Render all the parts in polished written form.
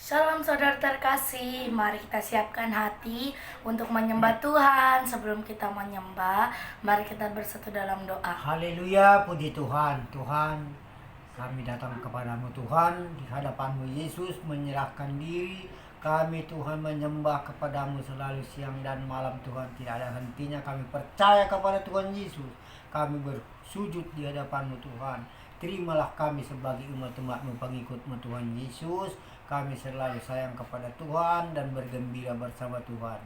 Shalom saudara terkasih, mari kita siapkan hati untuk menyembah Tuhan. Sebelum kita menyembah, mari kita bersatu dalam doa. Haleluya, puji Tuhan. Tuhan, kami datang kepadamu Tuhan, di hadapanmu Yesus, menyerahkan diri. Kami Tuhan menyembah kepadamu selalu siang dan malam Tuhan, tidak ada hentinya. Kami percaya kepada Tuhan Yesus. Kami bersujud di hadapanmu Tuhan. Terimalah kami sebagai umat-umatmu, pengikutmu Tuhan Yesus. Kami selalu sayang kepada Tuhan dan bergembira bersama Tuhan.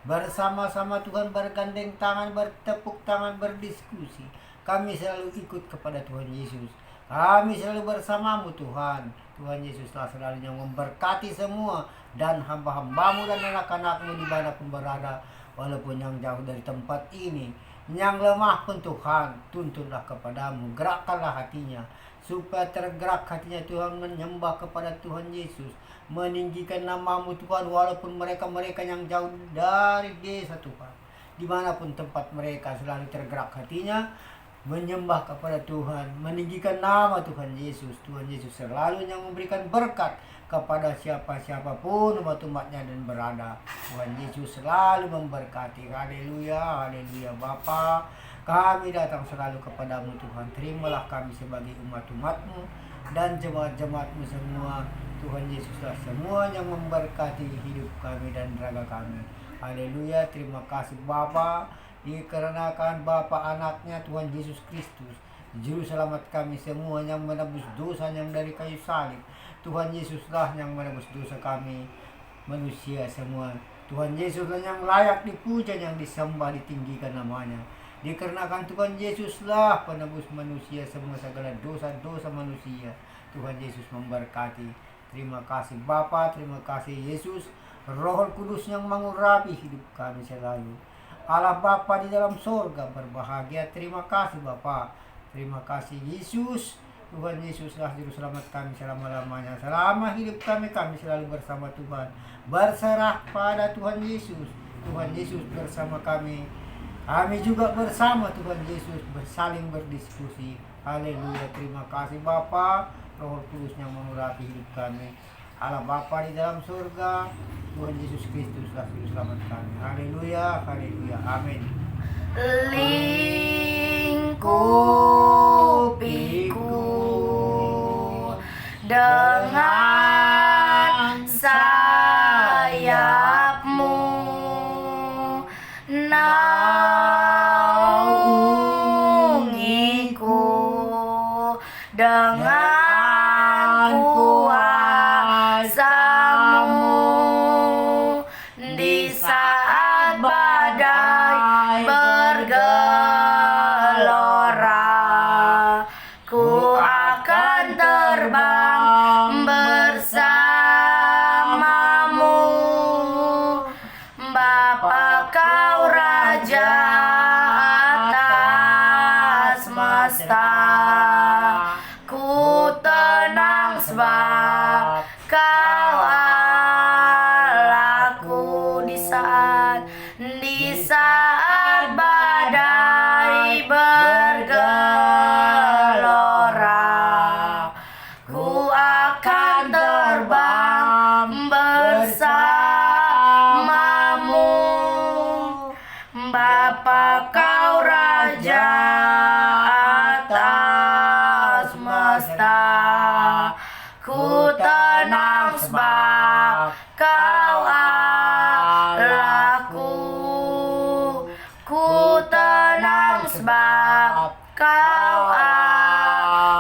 Bersama-sama Tuhan, bergandeng tangan, bertepuk tangan, berdiskusi. Kami selalu ikut kepada Tuhan Yesus. Kami selalu bersamamu Tuhan. Tuhan Yesuslah selalu yang memberkati semua dan hamba-hambamu dan anak-anakmu dimanapun berada, walaupun yang jauh dari tempat ini, yang lemah pun Tuhan, tuntunlah kepadamu, gerakkanlah hatinya, supaya tergerak hatinya Tuhan menyembah kepada Tuhan Yesus, meninggikan namamu Tuhan, walaupun mereka-mereka yang jauh dari desa Tuhan, dimanapun tempat mereka selalu tergerak hatinya, menyembah kepada Tuhan, meninggikan nama Tuhan Yesus. Tuhan Yesus selalu yang memberikan berkat kepada siapa-siapapun umat-umatnya dan berada. Tuhan Yesus selalu memberkati. Haleluya, haleluya. Bapa, kami datang selalu kepadamu Tuhan. Terimalah kami sebagai umat-umatmu dan jemaat-jemaatmu semua. Tuhan Yesuslah semua yang memberkati hidup kami dan raga kami. Haleluya, terima kasih Bapa, dikarenakan Bapa anaknya Tuhan Yesus Kristus, Juru Selamat kami semua, yang menebus dosa yang dari kayu salib. Tuhan Yesuslah yang menebus dosa kami manusia semua. Tuhan Yesuslah yang layak dipuja, yang disembah, ditinggikan namanya. Dikarenakan Tuhan Yesuslah penebus manusia semua, segala dosa-dosa manusia. Tuhan Yesus memberkati. Terima kasih Bapa, terima kasih Yesus, Roh Kudus yang mengurapi hidup kami selalu. Allah Bapa di dalam sorga berbahagia. Terima kasih Bapa. Terima kasih Yesus. Tuhan Yesuslah Juru Selamat kami selama-lamanya. Selama hidup kami selalu bersama Tuhan. Berserah pada Tuhan Yesus. Tuhan Yesus bersama kami. Kami juga bersama Tuhan Yesus, bersaling berdiskusi. Haleluya. Terima kasih Bapa, Roh Kudus yang mengurapi hidup kami. Allah Bapa di dalam surga, Tuhan Yesus Kristuslah Juru Selamat kami. Haleluya, haleluya, amin. Lingkupiku dengan sayapmu, naungiku dengan kuasa-Mu. Di saat badai bergelora, ku akan terbang bersamamu. Bapa, Kau Raja atas semesta, ku tenang sebab Kau Allahku. Di saat badai bergelora, ku akan terbang bersamamu. Bapa, Kau Raja atas semesta, ku tenang sebab Kau Allahku. Ku tenang sebab Kau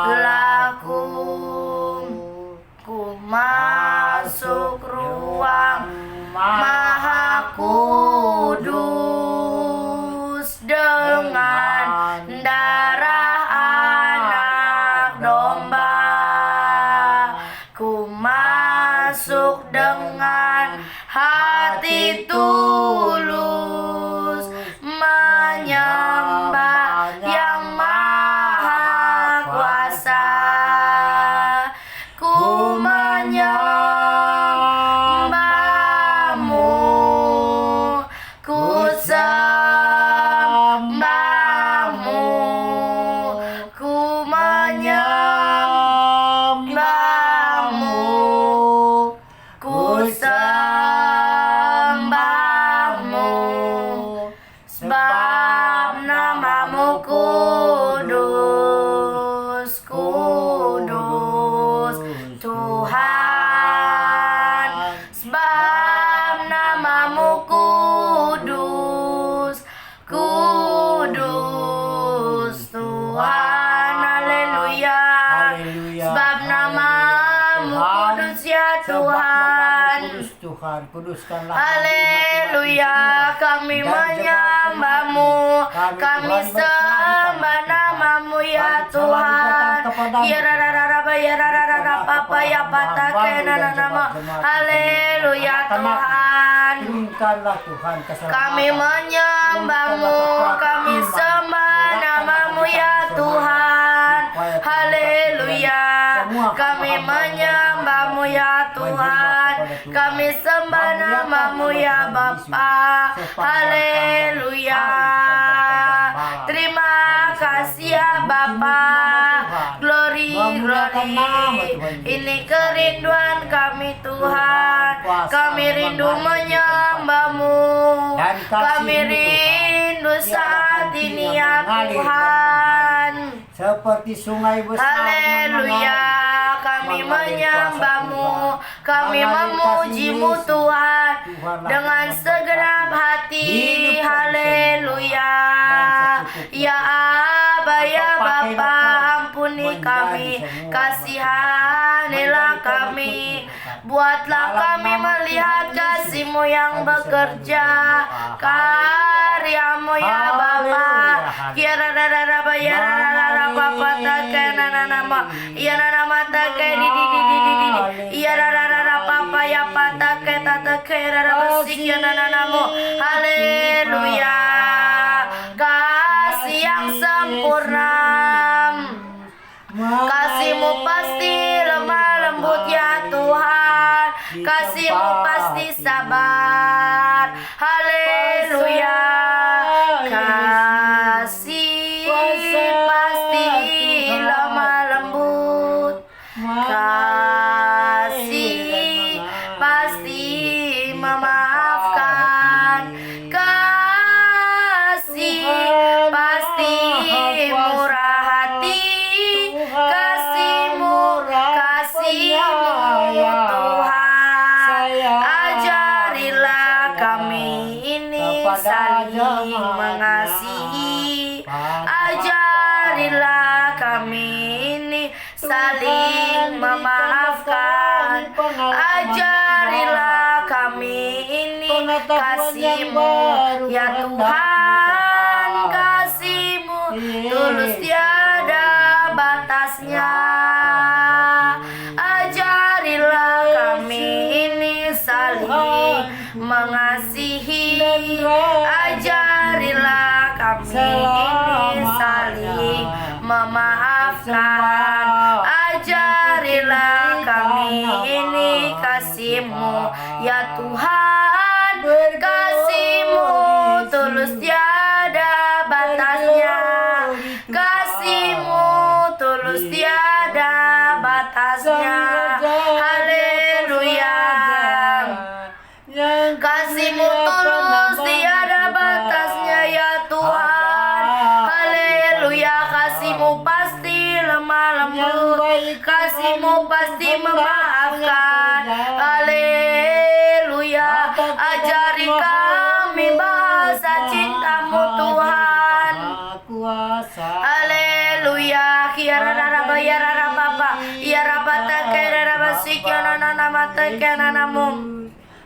Allahku. Ku masuk ruang Maha Kudus dengan darah anak domba. Ku masuk dengan hati tulus, menyembah Yang Maha Kuasa. Ku menyembah-Mu, ku sembah-Mu, ku menyembah-Mu, ku ya Tuhan. Kudus Tuhan, kuduskanlah Haleluya, kami menyembah-Mu, kami sembah nama-Mu ya Tuhan. Ya rarararaba ya rarararapa ya patake nama. Haleluya Tuhan. Turunkanlah Tuhan keselamatan. Kami menyembah-Mu, kami sembah nama-Mu ya Tuhan. Haleluya, kami menyembah-Mu ya Tuhan. Kami sembah nama-Mu ya Bapa. Haleluya. Terima kasih ya Bapa. Glory, glory. Ini kerinduan kami Tuhan. Kami rindu menyembah-Mu. Kami rindu saat ini ya Tuhan. Seperti sungai besar. Haleluya, kami menyembah-Mu, kami memuji-Mu Tuhan dengan segenap hati. Haleluya. Ya Aba ya Bapa, ampuni kami, kasihanilah kami. Buatlah kami melihat kasih-Mu yang bekerja, karya-Mu ya Bapa. Kira rara bayar Papa take nama iya nama take di iya rara papa ya patake tatake rara basik ya nanamu. Haleluya, kasih yang sempurna, kasih-Mu pasti lemah lembut ya Tuhan, kasih-Mu pasti sabar. Haleluya, kasih pasti lemah lembut, kasih pasti memaafkan, kasih pasti murah hati, kasih-Mu Tuhan. Ajarilah kami ini saling mengasihi, ajarilah kami ini saling memaafkan, ajarilah kami ini kasih-Mu ya Tuhan. Kasih-Mu tulus tiada batasnya. Ajarilah kami ini saling mengasihi, ajarilah kami ini saling memaafkan, ajarilah kami ini kasih-Mu ya Tuhan. Kasih-Mu tulus tiada batasnya, kasih-Mu tulus tiada batasnya. Haleluya, kasih-Mu tulus tiada batasnya ya Tuhan. Haleluya, kasih-Mu pasti lemah lembut, kasih-Mu pasti memaafkan. Haleluya, ajari kami bahasa cinta-Mu Tuhan. Haleluya, kiara raba ya raba ya raba take raba sikya nana mata kenanamu.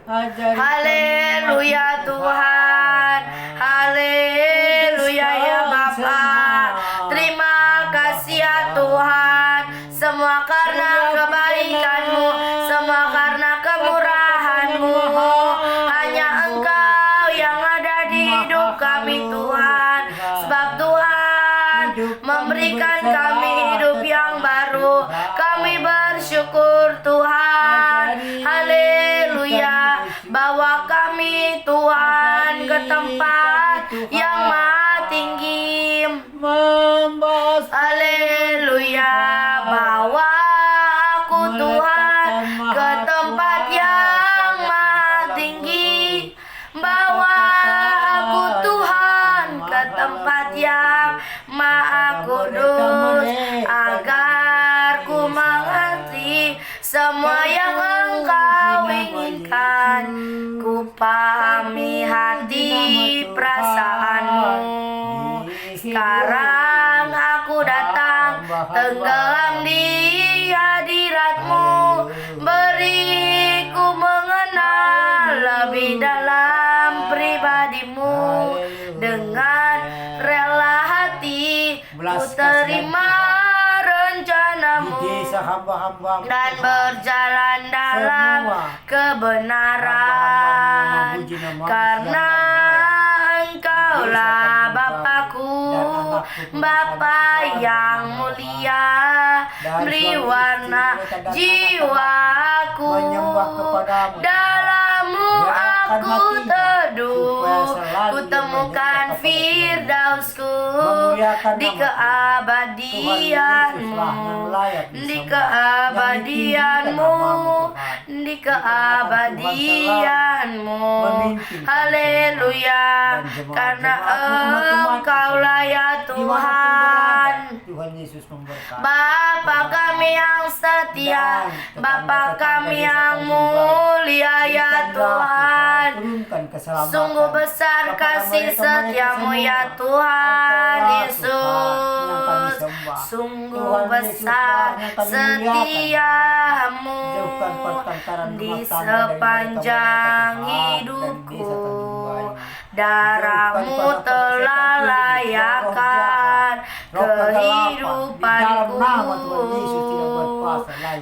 Haleluya Tuhan, haleluya ya Bapa. Terima kasih ya Tuhan, semua karena kebaikan-Mu, semua karena kemurahan-Mu. Hanya Engkau yang ada di hidup kami Tuhan, sebab Tuhan memberikan kami hidup yang baru. Kami bersyukur Tuhan. Haleluya, bawa kami Tuhan ke tempat yang maha tinggi. Haleluya, bawa aku Tuhan ke tempat yang maha tinggi. Bawa aku Tuhan ke tempat yang maha kudus, agar ku mengerti semua yang Engkau inginkan. Ku pahami hati perasaanmu. Sekarang aku datang tenggelam di hadirat-Mu. Beri hamba-hamba dan berjalan dalam kebenaran, karena Engkaulah Bapakku, Bapa yang mulia, beri warna jiwaku, dalam-Mu aku teduh, ku temukan firdausku di keabadian-Mu, di keabadian-Mu, di keabadian-Mu. Haleluya, karena Engkaulah ya Tuhan. Tuhan Yesus memberkati. Bapa kami yang setia, Bapa kami yang mulia ya Tuhan. Sungguh besar kasih setiamu ya Tuhan Yesus. Sungguh besar setiamu di sepanjang hidupku. Darah-Mu telah layakkan kehidupanku.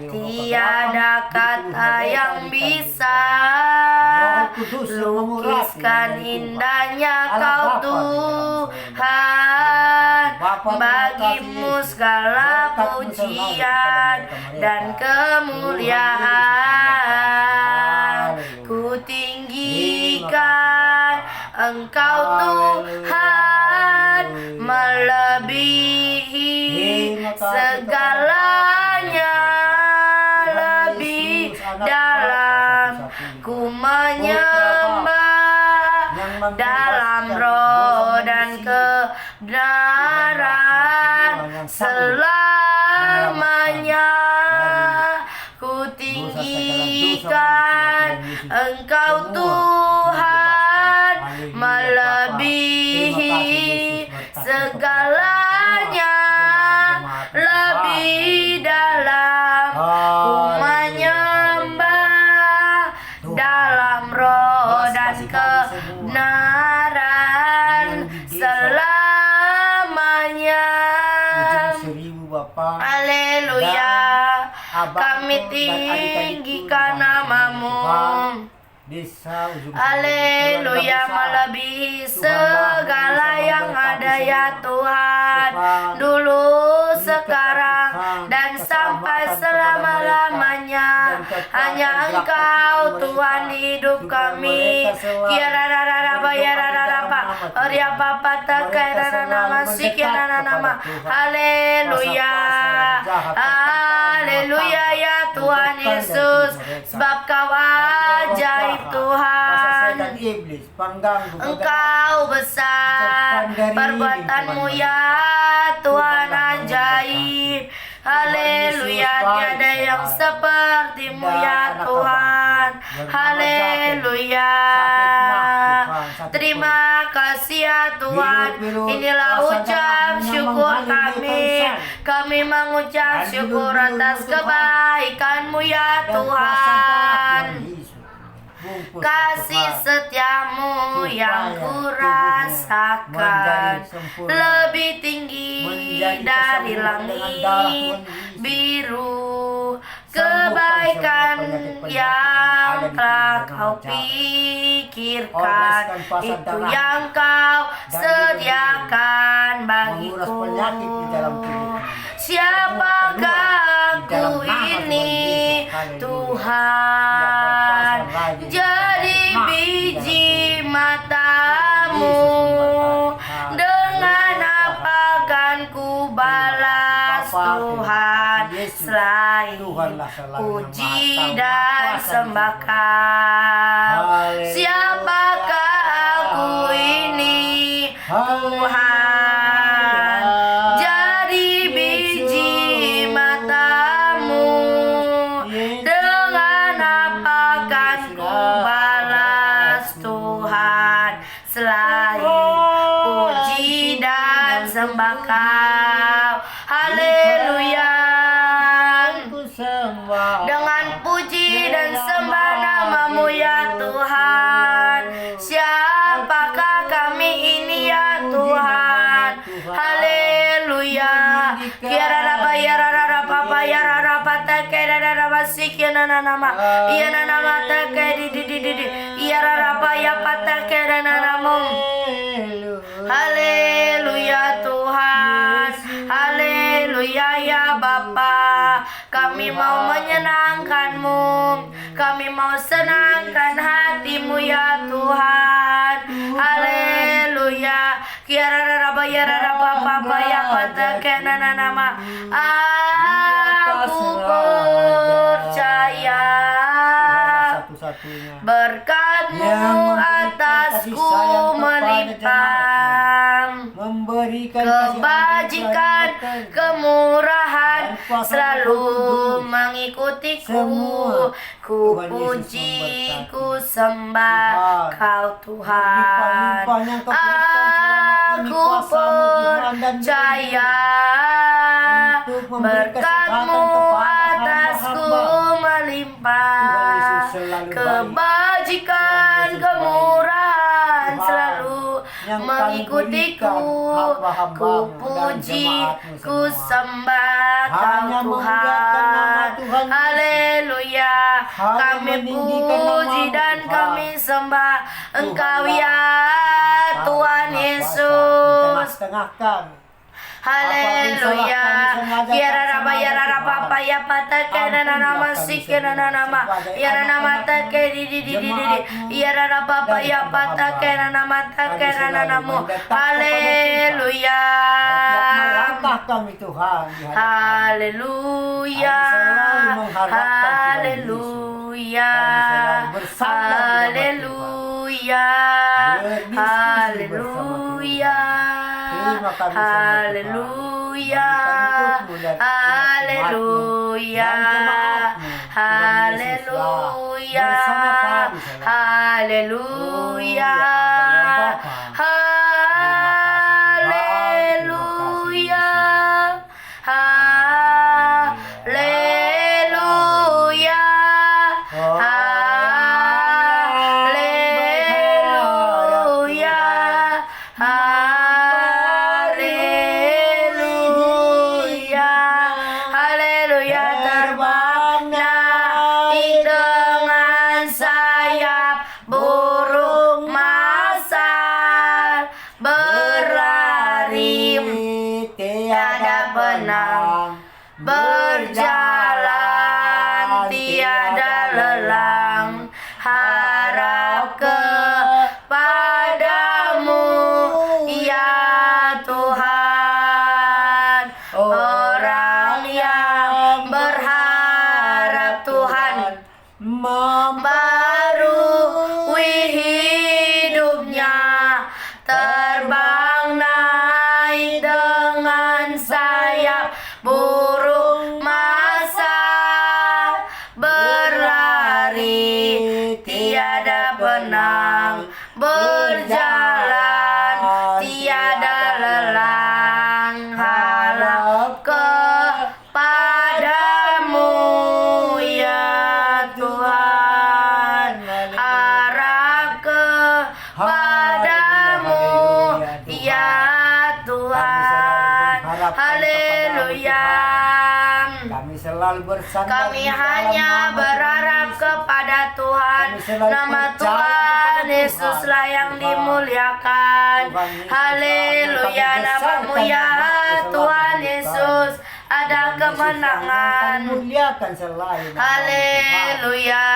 Tiada kata yang bisa lukiskan indahnya Kau Tuhan. Bagi-Mu segala pujian dan kemuliaan. Ku tinggikan Engkau Tuhan, melebihi segalanya. Lebih dalam ku menyembah, dalam roh dan kebenaran selamanya. Ku tinggikan Engkau Tuhan, melebihi segalanya. Lebih dalam ku menyembah, dalam roh dan kebenaran selamanya. Haleluya, kami tinggikan nama-Mu. Haleluya, melebihi segala yang ada ya Tuhan, dulu, sekarang, dan sampai selama-lamanya. Hanya Engkau Tuhan di hidup kami. Haleluya, haleluya ya Tuhan Yesus, sebab Kau ajaib Tuhan. Engkau besar, perbuatan-Mu ya Tuhan ajaib. Haleluya, tiada yang seperti-Mu ya Tuhan. Haleluya, terima kasih ya Tuhan. Inilah ucap syukur kami. Kami mengucap syukur atas kebaikan-Mu ya Tuhan. Kasih setiamu yang kurasakan lebih tinggi dari langit biru. Kebaikan yang telah Kau pikirkan, itu yang Kau sediakan bagiku. Siapakah aku ini Tuhan? Jadi biji mata-Mu, dengan apa kan ku balas Tuhan, selain puji dan sembah Kau. Siapakah aku ini Tuhan? Jadi biji mata-Mu, dengan apa kan ku balas Tuhan, selain puji dan sembah Kau. Haleluya, dengan puji dan sembah nama-Mu ya Tuhan. nama Haleluya Tuhan, haleluya ya Bapa. Kami mau menyenangkan-Mu, kami mau senangkan hati-Mu ya Tuhan. Haleluya. Aku percaya satu-satunya berkat-Mu atasku melimpah, memberikan kebajikan, kemurahan selalu mengikutiku. Ku puji, ku sembah Kau Tuhan. Aku percaya berkat-Mu atasku melimpah, kebajikan, kemurahan selalu mengikutiku. Ku puji, ku sembah Kau Tuhan. Haleluya. Kami puji dan kami sembah Engkau ya Tuhan Yesus. Haleluya. Kiara raba yara raba pa ya pata kena nama sikena nama yara nama ta ke di yara raba pa ya pata kena nama ta kena namamu. Haleluya. Kami Tuhan. Haleluya. Haleluya. Haleluya. Haleluya. Haleluya. Haleluya. Haleluya. Haleluya. Haleluya. Haleluya. Haleluya. Haleluya. Haleluya. Terbang naik dengan sayap burung masal, berlari tiada benang, berjalan tiada lelang, harap kepadamu ya Tuhan. Orang yang berharap Tuhan membarui hidupnya, terbang naik dengan sayap burung masal, berlari tiada benang, berjalan tiada lelang, harap kepadamu ya Tuhan. Harap kepadamu ya Tuhan. Haleluya. Kami selalu bersandar. Kami hanya berharap kepada Tuhan. Nama Tuhan Yesuslah yang dimuliakan. Haleluya. Namamu ya Tuhan Yesus ada kemenangan. Haleluya.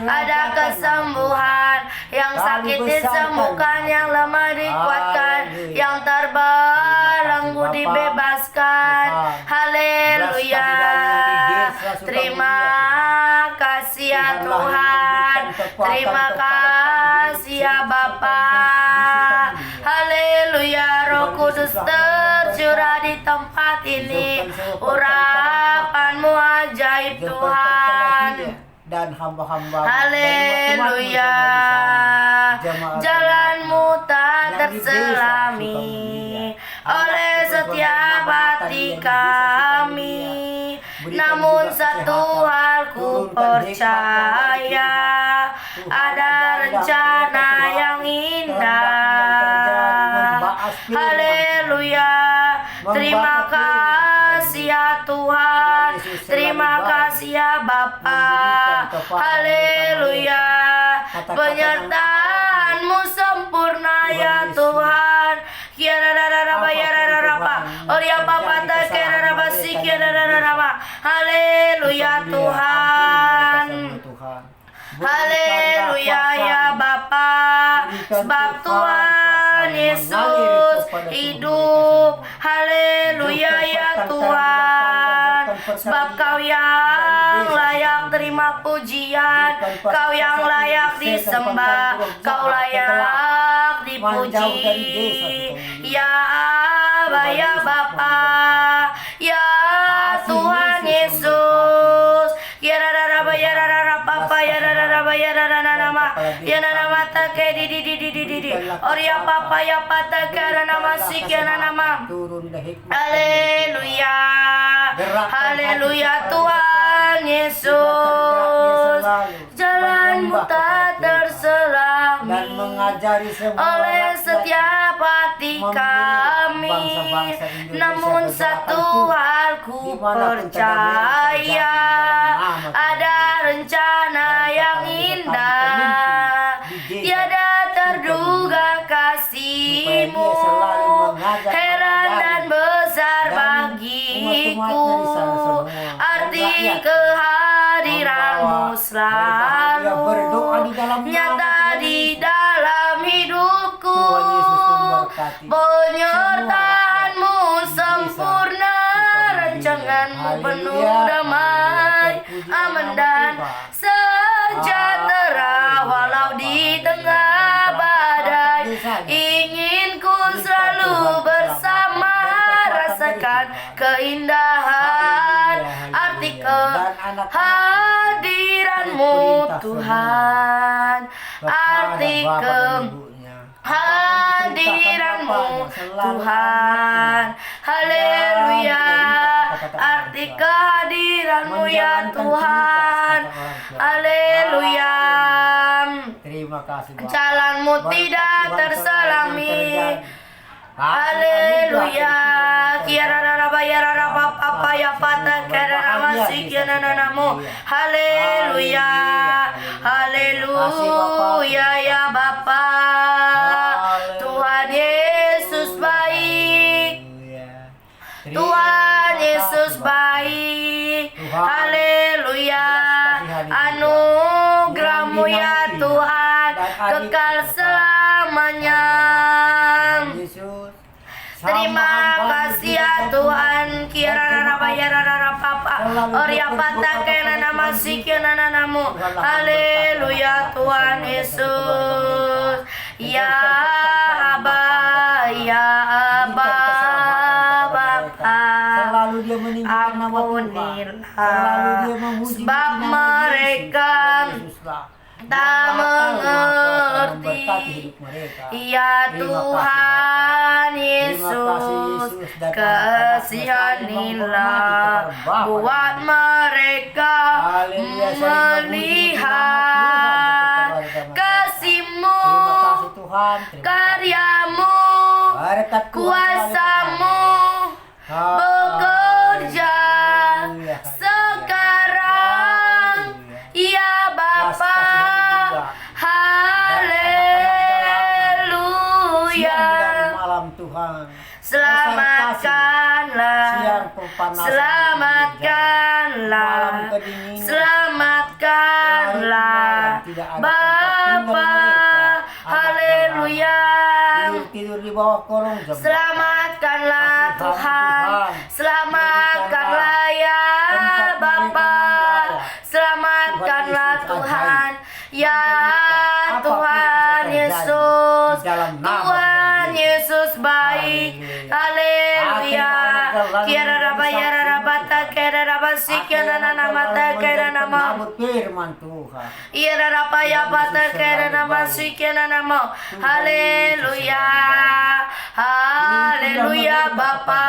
Ada kesembuhan. Yang sakit disembuhkan, yang lemah dikuatkan, yang terbelenggu dibebaskan. Haleluya. Terima kasih ya Tuhan. Terima kasih ya Bapa. Haleluya. Roh Kudus tercurah di tempat ini. Urapan-Mu ajaib Tuhan. Dan hamba-hamba. Haleluya. Jalan-Mu tak terselami oleh setiap hati kami. Namun satu hal ku percaya, ada rencana yang indah. Haleluya. Terima kasih ya Tuhan. Terima kasih ya Bapa. Haleluya. Penyertaan-Mu sempurna ya Tuhan. Haleluya Tuhan. Haleluya ya Bapa. Sebab Tuhan Yesus hidup. Haleluya ya Tuhan. Sebab Kau yang layak terima pujian, Kau yang layak disembah, Kau layak dipuji. Ya Aba ya Bapa, ya Tuhan Yesus. Ya raraba ya rarara papa ya raraba ya rarana nama ya nama take di Oria papa ya pata karena nama sik ya nama. Haleluya. Haleluya Tuhan Yesus. Jalan-Mu tak terselami dan mengajari semua oleh rakyat setiap hati kami. bangsa-bangsa Indonesia Namun berdoa satu tentu hal ku dimanapun percaya, terjadi ada rencana yang indah, tiada terduga kasih-Mu, heran dan besar bagiku. Arti kehadiran-Mu selalu nyata di dalam hidupku. Penyertaan-Mu sempurna, rancangan-Mu penuh damai, aman dan sejahtera. Walau di tengah badai, ingin ku selalu bersama, rasakan keindahan arti kehadiran-Mu Tuhan. Arti kehadiran-Mu Tuhan. Haleluya. Arti kehadiran-Mu ya Tuhan. Haleluya. Terima kasih Bapak. Jalan-Mu tidak terselami. Haleluya. Kiara raba ya raba papa ya pata kera nama sikiana nanamu. Haleluya. Haleluya ya Bapa. Tuhan Yesus baik. Tuhan Yesus baik. Haleluya. Anugerah-Mu ya Tuhan kekal selamanya. Terima kasih ya Tuhan. Kiara raba ya raba papa. Oria pata kena nama sikiana nanamu. Haleluya Tuhan Yesus. Ya Aba, ya Aba Bapa. Selalu Dia meninggikan nama Tuhan. Selalu Dia memuji Sebab mereka tak mengerti. Ya Tuhan Yesus, kasihanilah buat mereka melihat kasih-Mu, karya-Mu, kuasa-Mu bekerja sekarang ya Bapa. Haleluya. Selamatkanlah, selamatkanlah, selamatkanlah Bapa. Haleluya. Tidur di bawah kolong jembatan. Selamatkanlah Tuhan, selamatkanlah ya Bapa. Selamatkanlah Tuhan, ya Tuhan Yesus. Tuhan Yesus baik. Haleluya. Kiara raba ya raba ta kera raba sikiana nama ta kera nama. Firman Tuhan. Iya rapa ya bata kera nama sikiana nama. Haleluya. Haleluya Bapa.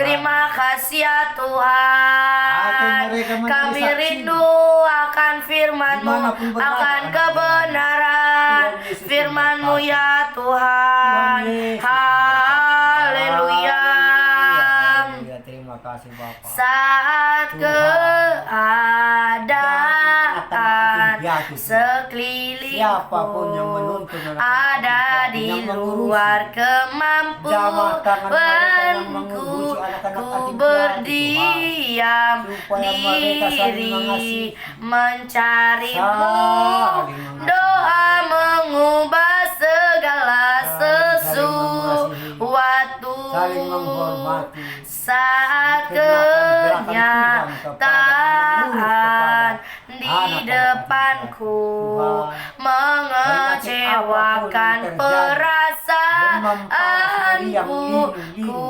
Terima kasih ya Tuhan. Kami rindu akan firman-Mu, akan kebenaran firman-Mu ya Tuhan. Haleluya. Terima kasih Bapak. Saat kaki. sekelilingku Siapapun yang menuntun ada di yang mengurusi. luar Jamah tangan mereka yang kemampuanku. mengurusi anak-anak Ku yatim piatu, berdiam supaya mereka saling diri mengasihi. mencarimu. Saling mengasihi. Doa mengubah segala Saling sesuatu saling menghormati. saat Gerakan kenyataan di anak-anak depanku Tuhan. mengecewakan Apapun yang terjadi, perasaanku. Ku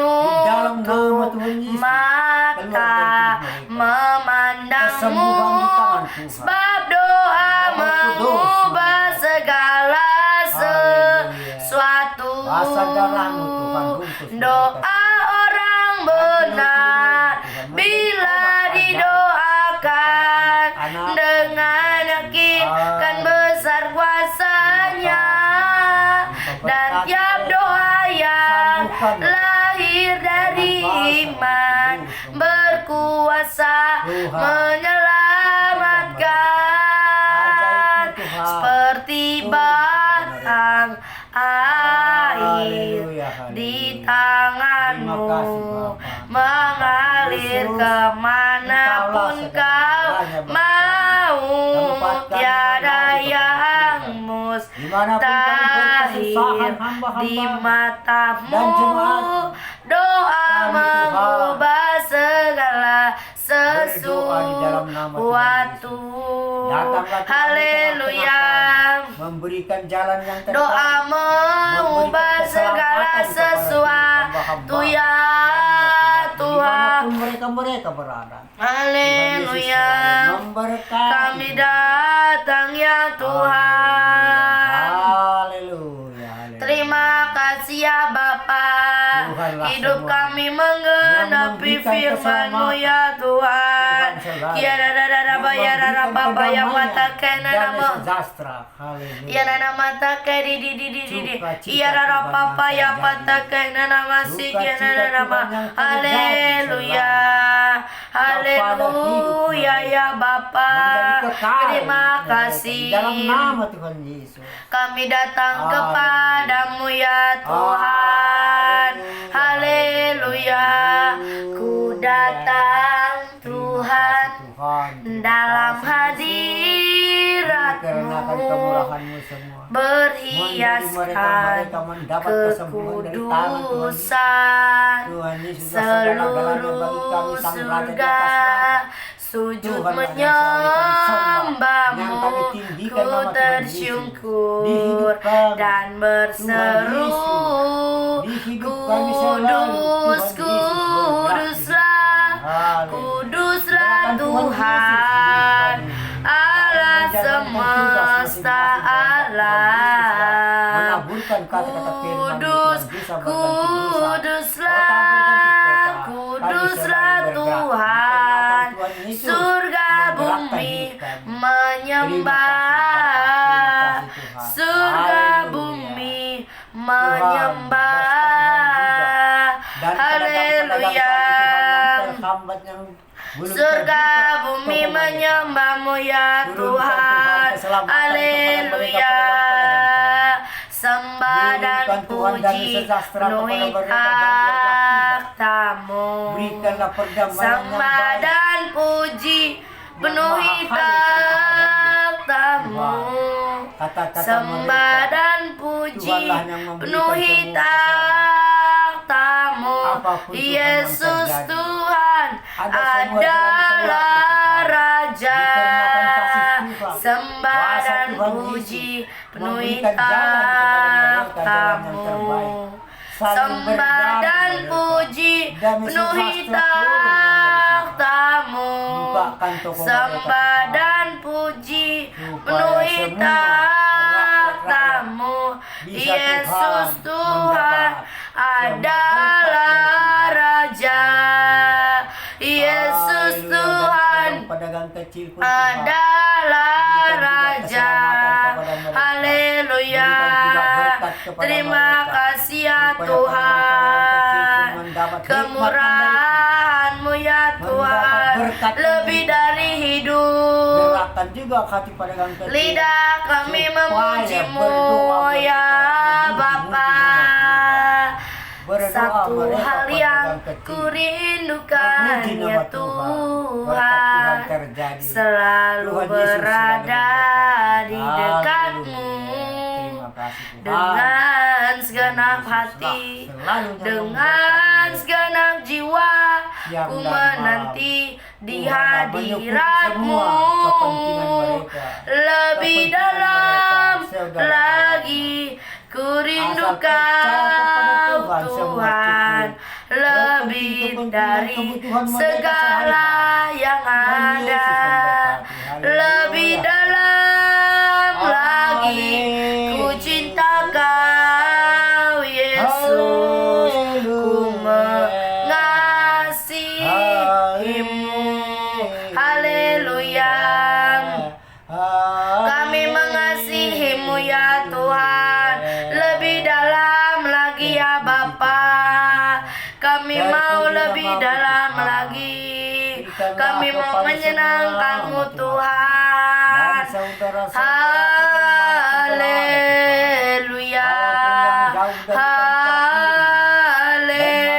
di dalam nama menutup Tuhan Yesus, mata keluar dari mereka. memandangmu, Kesembuhan di tangan Tuhan. sebab doa mengubah segala Haleluya. sesuatu. Basah darahmu Tuhan, bungkus Doa orang benar bila didoakan dengan yakin kan besar kuasanya, dan tiap doa yang lahir dari iman berkuasa menyelamatkan seperti batang air di tanganmu mengalir kemanapun kau mau, tiada yang mustahil di matamu. Doa mengubah segala sesuatu. Haleluya. Memberikan jalan yang terbaik. Doa mengubah segala sesuatu ya Tuhan. Dimanapun mereka berada. Haleluya. Memberkati. Kami datang ya Tuhan. Haleluya. Terima kasih ya Bapa. Tuhanlah Hidup semua kami yang menggenapi memberikan firman-Mu keselamatan. ya Tuhan. Tuhan saudara, Kiara dada bayar memberikan Bapa yang kedamaian, mata kena damai nama. sejahtera. Haleluya. Ya nana mata ke di Sukacita iya rara Tuhan papa yang ya terjadi. pata ke nana masih ya Sukacita nana nama. Tuhan yang terjadi, Haleluya. Haleluya ya Bapa. Menjadi kekal Terima mereka. kasih. Di dalam nama Tuhan Yesus. Kami datang Haleluya. kepadamu ya Tuhan. Haleluya. Ku datang Tuhan dalam Dikarenakan hadirat-Mu, kemurahan-Mu semua. berhiaskan Mereka mendapat kesembuhan dari tangan Tuhan Yesus. kekudusan. Tuhan Yesus segala-galanya bagi kami, Seluruh Sang Raja di surga atas langit. sujud Tuhan yang selalu kami sembah, yang menyembahmu. kami tinggikan Ku nama Tuhan Yesus. Di tersyukur hidup kami, dan berseru, Tuhan Yesus. Di hidup kami selalu, kudus, Tuhan Yesus kuduslah, bergerak. kuduslah Gerakan Tuhan, Yesus. Allah Menjalankan tugas semesta masing-masing Allah. menaburkan kata-kata firman-Mu, Kudus, Tuhan, bisa berganti dosa. kuduslah, kuduslah Tuhan, surga bumi menyembah, surga bumi menyembah. Haleluya. Surga bumi menyembah-Mu ya Tuhan. Haleluya. Sembah dan puji penuhi takhta-Mu. Sembah dan puji penuhi takhta-Mu. Sembah dan puji penuhi takhta-Mu. Yesus Tuhan adalah Raja. Sembah dan puji penuhi takhta-Mu. Sembah dan puji penuhi takhta-Mu. Sembah dan puji penuhi takhta-Mu. Yesus Tuhan adalah Raja. Yesus Tuhan adalah Raja. Haleluya. Terima kasih ya Tuhan. Kemurahan-Mu ya Tuhan. Tuhan, berkat lebih dari hidup. Gerakan juga hati pedagang kecil. Lidah kami Supaya memuji-Mu berdoa ya memuji-Mu Bapa. Berdoa Satu mereka hal yang pedagang kecil. ku rindukan Memuji ya nama Tuhan. Berkat Tuhan Tuhan, terjadi. selalu Tuhan Yesus selalu berada memberkati. di Haleluya. dekatmu Terima kasih Tuhan. dengan segenap Yesus hati, selalu dengan segenap jiwa. Yang Ku dan menanti di Tuhan menyukupi hadirat-Mu semua kepentingan mereka. lebih Kepentingan dalam mereka, segala lagi. Ku rindu Asal percaya Kau kepada Tuhan, semua Tuhan, cukup. lebih Kepentingan dari kebutuhan mereka segala yang Tuhan ada, Yesus memberkati. Haleluya. lebih dalam lagi. Ku cinta Kau Yesus, ku mengasihi-Mu. Haleluya. Kami mengasihi-Mu ya Tuhan, lebih dalam lagi ya Bapa. Kami mau lebih dalam lagi. Kami mau menyenangkan-Mu Tuhan. Haleluya.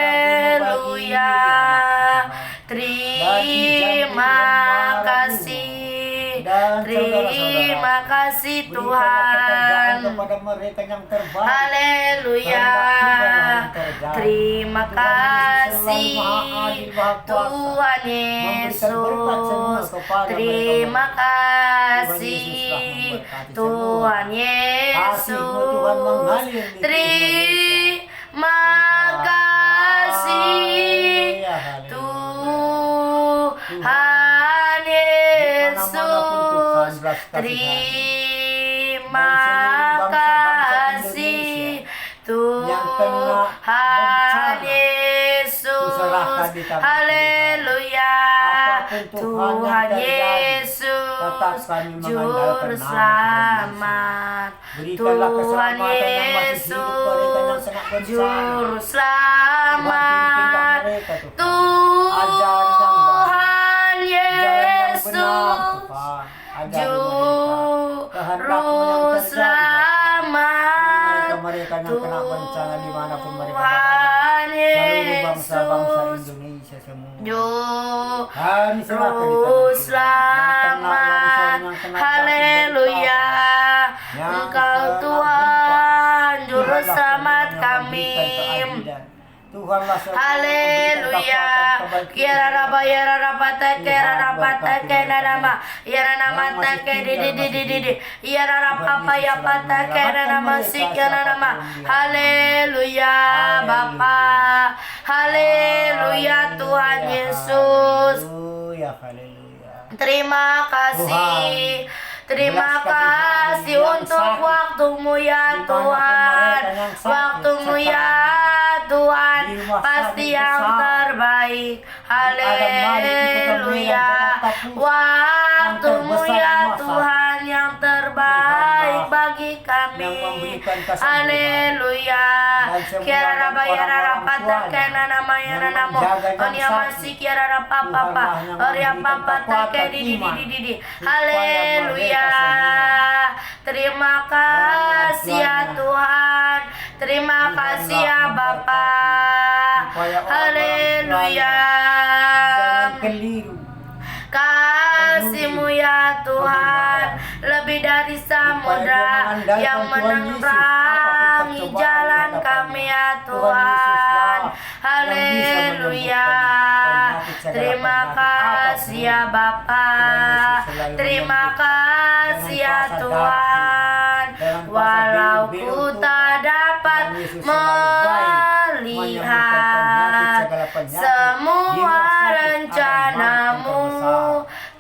Haleluya. Terima kasih. Terima kasih Tuhan. Kepada mereka yang terbaik. Haleluya. Terima kasih Tuhan Yesus. Terima kasih Tuhan Yesus. Terima kasih Tuhan Yesus. Terima kasih Tuhan Yesus. Haleluya. Tuhan Yesus, Juru Selamat. Tuhan Yesus, Juru Selamat. Tuhan Yesus, Juru Selamat. Mereka yang kena bencana dimanapun mereka Tuhan seluruh bangsa-bangsa Yesus, Indonesia semua. Juru Selamat. Haleluya. Engkau Tuhan, Juru Selamat kami. Haleluya. Kiara raba yara rapata kera rapata kena nama yara nama take di yara rapapa ya pata kena nama sikana nama. Haleluya Bapa. Haleluya Tuhan Yesus. Terima kasih. Terima kasih untuk waktu-Mu ya Tuhan. Waktu-Mu ya Tuhan pasti yang terbaik. Haleluya. Waktu-Mu ya Tuhan yang terbaik bagi kami. Haleluya. Kiara raba yara rapata kena nama yara namo. Onia masih kiara rapa papa. Oria papa take di. Haleluya. Terima kasih ya Tuhan. Terima kasih ya Bapa. Haleluya. Kasih-Mu ya Tuhan lebih dari samudra yang menerangi jalan kami ya Tuhan. Haleluya. Terima kasih ya Bapa. Terima kasih ya Tuhan. Walau ku tak dapat melihat semua rencana-Mu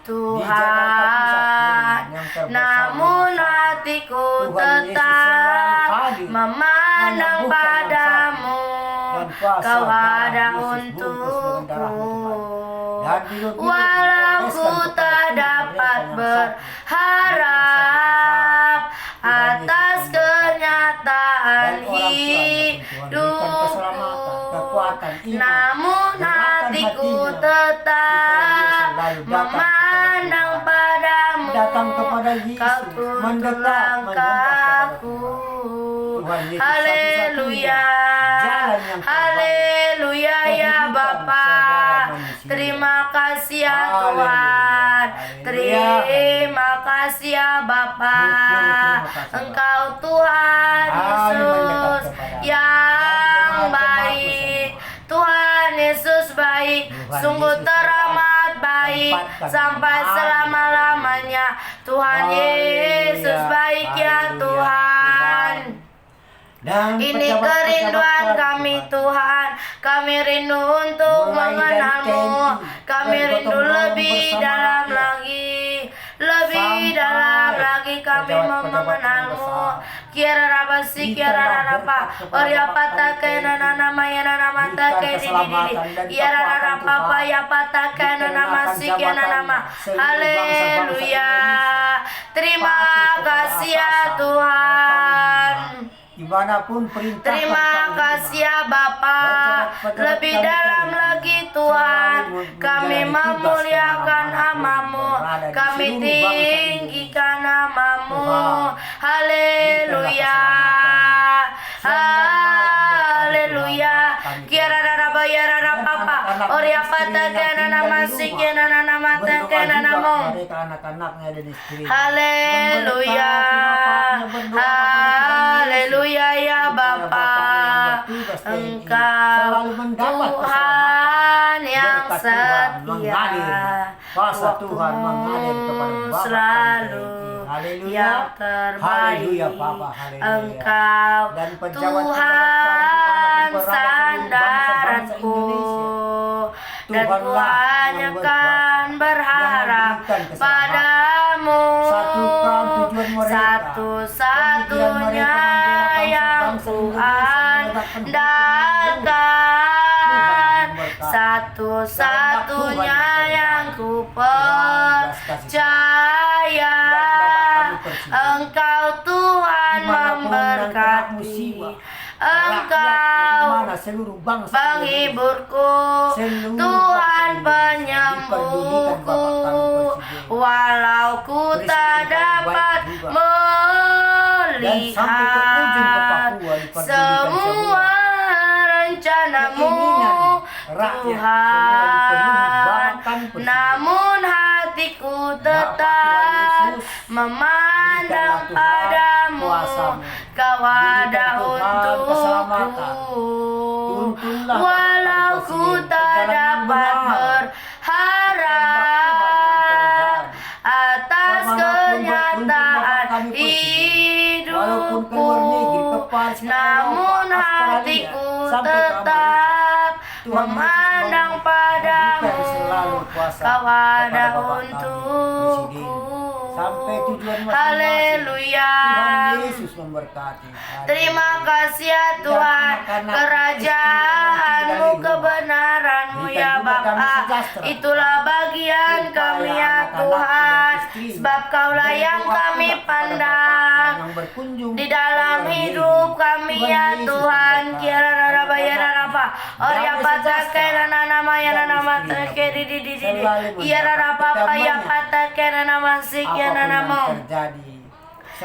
Tuhan, namun hatiku tetap memandang padamu. Kau ada untukku. Walau ku tak dapat berharap atas kenyataan hidupku, namun hatiku tetap memandang padamu, datang kepada Yesus, kau tuntun mendekat langkahku. Tuhan Yesus Haleluya, jalan yang terbaik. haleluya ya Kehidupan Bapa. saudara manusia. Terima kasih ya Haleluya, Tuhan. haleluya. Terima kasih ya Bapa. Terima kasih, Engkau Tuhan Kami Yesus mendekat kepada-Mu. yang Dan baik. Tuhan Yesus baik, Tuhan sungguh Yesus teramat baik tempatkan sampai kami. selama-lamanya. Tuhan Haleluya, Yesus baik ya haleluya, Tuhan. Dan Ini pejabat-pejabat kerinduan kami Tuhan. Tuhan. Kami rindu untuk Mulai dari mengenal-Mu. TNI, Kami dari rindu gotong royong lebih bersama dalam rakyat. lagi. Lebih Sampai dalam lagi kami mau pejabat-pejabat mengenal-Mu. besar. Kiara raba si kiara Berikanlah raba. berkat kepada Oria Bapak pata kami, kena nana maya nana mata Berikan ke di di di. keselamatan dan Kiara kekuatan raba Tuhan. papa ya pata kena nama Dikenakan si kiana nama. jabatannya seluruh Haleluya. bangsa-bangsa Terima Patuh kepada kasih ya atasan, Tuhan. datang dimanapun perintah Terima kasih ya Bapa. Lebih dalam lagi Tuhan, kami memuliakan nama-Mu, kami tinggikan nama-Mu. Haleluya, haleluya. Kiara rara bayara rara papa, oria pata kena nama si kena nama kena namo. anak-anaknya dan istri. Haleluya, haleluya ya Bapa. Engkau Tuhan yang setia, waktu-Mu selalu yang terbaik. Engkau Tuhan sandaranku, dan ku hanya kan berharap padamu, satu-satunya yang ku andalkan, satu-satunya yang ku percaya. Engkau Tuhan memberkati, Engkau penghiburku, Tuhan penyembuhku. Walau ku tak dapat melihat semua rencana-Mu, Tuhan, namun hatiku tetap memandang padamu. Kau ada untukku, walau ku tak dapat berharap atas kenyataan hidupku, namun hatiku tetap memandang padamu. Kau ada untukku. Haleluya. Terima kasih ya Tuhan, kerajaan-Mu, kebenaran-Mu ya Bapa. Itulah bagian kami ya Tuhan, sebab Kaulah yang kami pandang di dalam hidup kami ya Tuhan. Kiara raba ya raba, oria pata kena nama ya nama terkedi di di di. Kiara raba ya pata kena nama sik ya nama.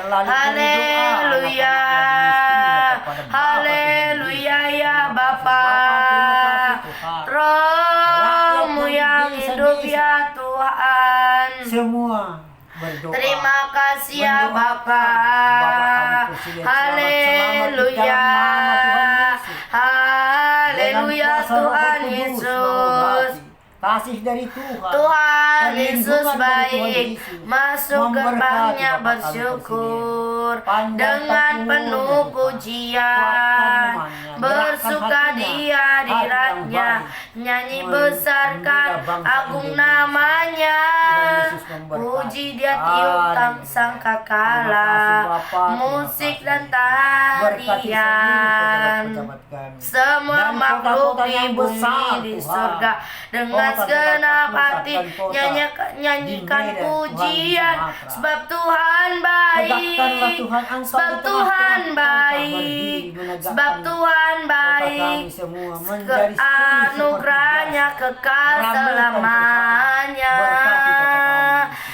Haleluya, haleluya ya Bapa. Roh-Mu yang hidup ya Tuhan. Semua berdoa. Terima kasih ya Bapa. Haleluya, haleluya Tuhan Yesus. Kasih dari Tuhan. Tuhan Yesus Perlindungan dari Tuhan baik, Yesus. masuk Memberkati gerbangnya Bapak kami bersyukur Presiden. dengan Panjang penuh tahun, pujian, kuatkan bersuka hatinya, dia di hati yang ratnya, baik. nyanyi Membela besarkan bangsa agung Indonesia. namanya, Tuhan Yesus memberkati. puji dia tiup tak Haleluya. sangka Terima kalah, kasih, Bapak. Terima musik kasih. dan Berkati seluruh tarian. pejabat-pejabat kami. semua Dan makhluk kota-kota di yang bumi besar, di Tuhan. surga dengan Kota-kota segenap pusat hati dan kota nyanyikan di Medan, Tuhan, di pujian Sumatera. sebab Tuhan Tegakkanlah baik, Tuhan Engkau sebab di Tuhan tengah-tengah baik, berdiri menegakkan sebab Tuhan kota baik, kami semua menjadi pulih anugerahnya seperti biasa. kekal Ramaikan selamanya. Tuhan, berkati kota kami.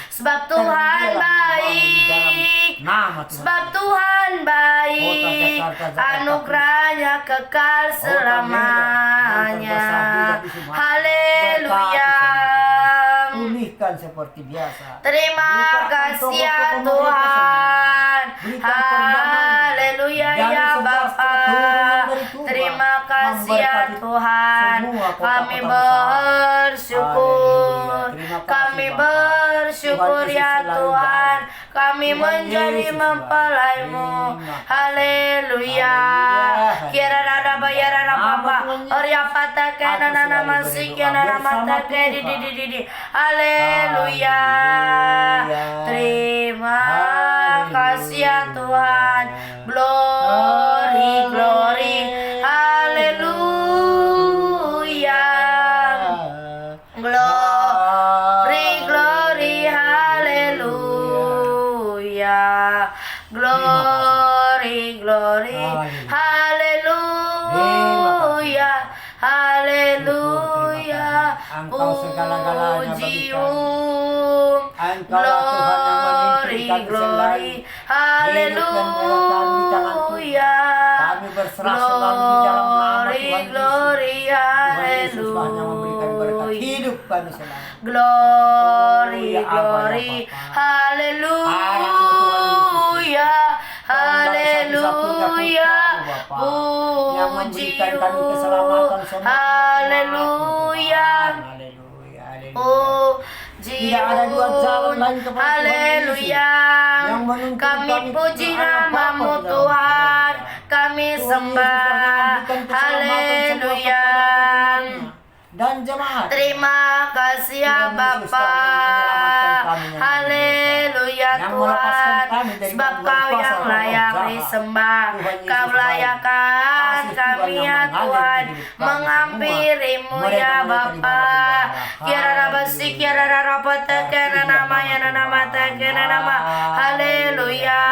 Sebab Tuhan Terdialah baik, di dalam nama Tuhan. sebab Tuhan baik, Kota Jakarta, anugerahnya kekal selamanya. terbesar juga di Sumatera. Haleluya. Pulihkan seperti biasa. Terima Bukakan kasih ya toko-toko mereka Tuhan. Berikan perdamaian. Haleluya Dari ya sebelah Bapa. turun dari Tuhan. Terima kasih ya Memberkati Tuhan. semua kota-kota Kami besar. bersyukur. Haleluya. Terima kasih, Kami Bapa. bersyukur Tuhan ya Yesus selalu Tuhan. baik. Kami Tuhan menjadi Yesus mempelai-Mu. baik. Terima kasih. Haleluya. Haleluya. Kira rada bayar rada Nama Bapa. Tuhan Yesus. Orya patah Aku kena nana selalu masih berdoa kena nama bersama tak di Tuhan. di. Haleluya. Haleluya. Terima Haleluya. kasih ya Tuhan. Glory, glory. Haleluya. Glory, glory. Haleluya. Glory, glory. Haleluya. Haleluya. Engkau segala-galanya Pujium. Engkaulah Tuhan yang Glory, memimpin kami glory. selalu. Haleluya. Kami berserah selalu di dalam nama Glory, Tuhan Yesus. glory. Tuhan Yesuslah yang memberikan berkat Haleluya. hidup kami selalu. Glory, Ya Abba, ya glory. Bapa. Haleluya. Haleluya. Yang memberikan kami keselamatan semua. Haleluya. Haleluya. Haleluya. Puji Tidak ada dua jalan lain kepada Tuhan Haleluya. Yesus yang menuntun Kami kami puji ke arah Bapa namamu di dalam Tuhan. surga. Kami Tuhan sembah. Yesus yang memberikan keselamatan semua Haleluya. kepada umatnya dan jemaat. Terima kasih ya Tuhan Yesus Bapa. telah menyelamatkan kami yang Haleluya Yang melepaskan Tuhan. kami dari Sebab gangguan Kau kuasa yang roh layak jahat. disembah. Tuhan Yesus Kau baik. layakan Kasih kami Tuhan ya yang mengalir Tuhan. di hidup kami Mengampirimu semua. ya Mereka-mereka di Bapa. bawah Kira rabasi kira rapa tekena nama ya nama tekena nama. Haleluya.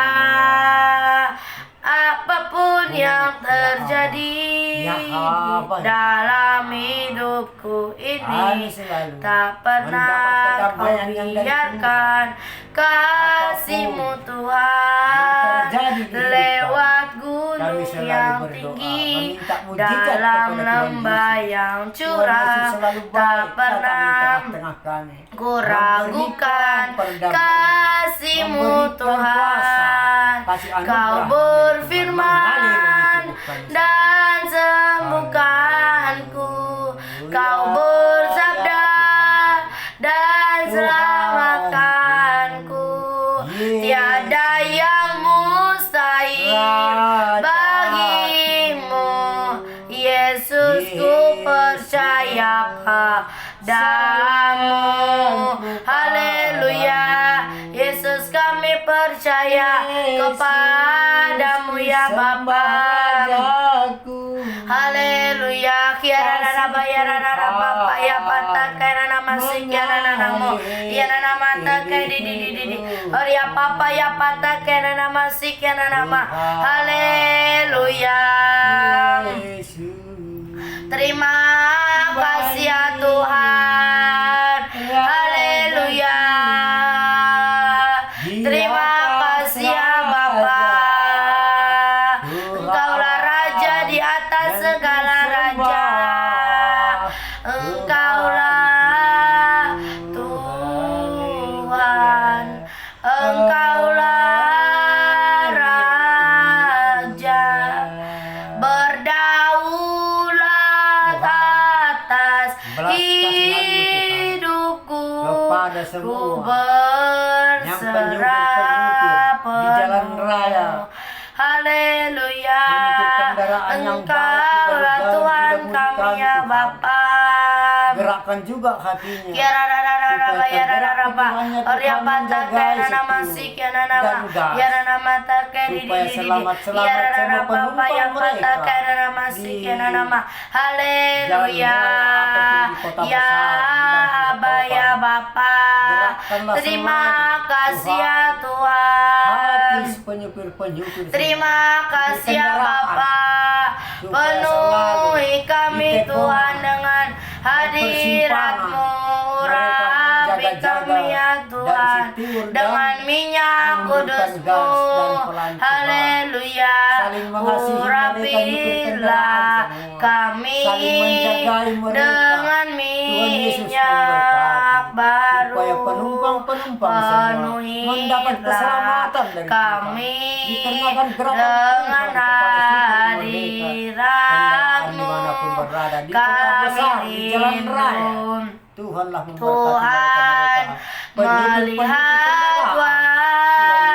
Apapun yang terjadi Ya apa? dalam hidupku Kami ini, selalu tak pernah mendapat Kau kedamaian yang dari biarkan kasih-Mu Apapun Tuhan yang terjadi di hidup lewat kami gunung selalu yang berdoa, tinggi, meminta mujizat dalam kepada Tuhan lembah Yesus. yang Tuhan curang, Yesus selalu tak baik datang di pernah tengah-tengah kami. ku ragukan Memberikan perdamaian, kasih-Mu memberikan kuasa, Tuhan. kasih anugerah Kau dari Tuhan, berfirman mengalir di tubuh kami. dan sembuhkanku. Kau bersabda dan selamatkanku. Tiada yang mustahil bagimu, Yesus. Ku percaya padamu. Haleluya. Yesus, kami percaya kepadamu ya Bapa. Haleluya. Kiara nana bayara nana Bapa ya patakai nana masih kiara nana mo. Ya nana matakai di. Oria Papa ya patakai nana masih kiara nama. Haleluya. Terima kasih ya Tuhan. Haleluya. Terima kasih ya Bapa. Engkaulah Raja di atas segala raja. Engkaulah Tuhan. Engkaulah Raja. Berdaulat atas hidupku. Kepada Ku semua yang berserah penyupir di jalan raya. Haleluya. Untuk kendaraan yang Engkaulah baik, Tuhan mudah-mudahan kami ya Tuhan. Bapa. Gerakkan juga hatinya. Kiara rara raba ya raba Oria pata kena nama sik ya nama ya nama take di ya raba ya pata kena nama sik ya nama haleluya ya Aba ya Bapa terima kasih ya Tuhan terima kasih ya Bapa penuhi kami Tuhan dengan hadirat-Mu urapi kami ya Tuhan dengan minyak kudus-Mu haleluya urapilah kami dengan minyak baru penuhilah kami dengan hadirat-Mu kami rindu Tuhan melihat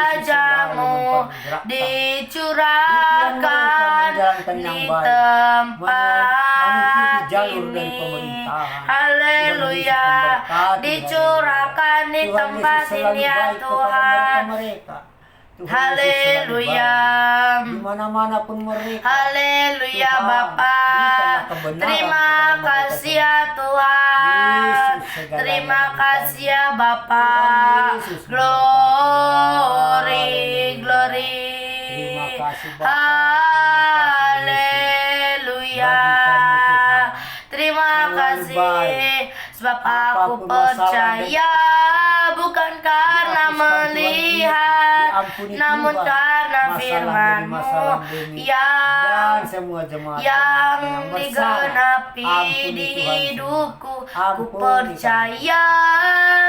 wajah-Mu dicurahkan di tempat ini haleluya dicurahkan di tempat ini ya Tuhan haleluya dimana-mana pun mereka haleluya Bapa terima kasih ya Tuhan terima kasih ya Bapa glory haleluya terima kasih sebab aku percaya bukan karena melihat namun karena firman-Mu yang digenapi di hidupku ku percaya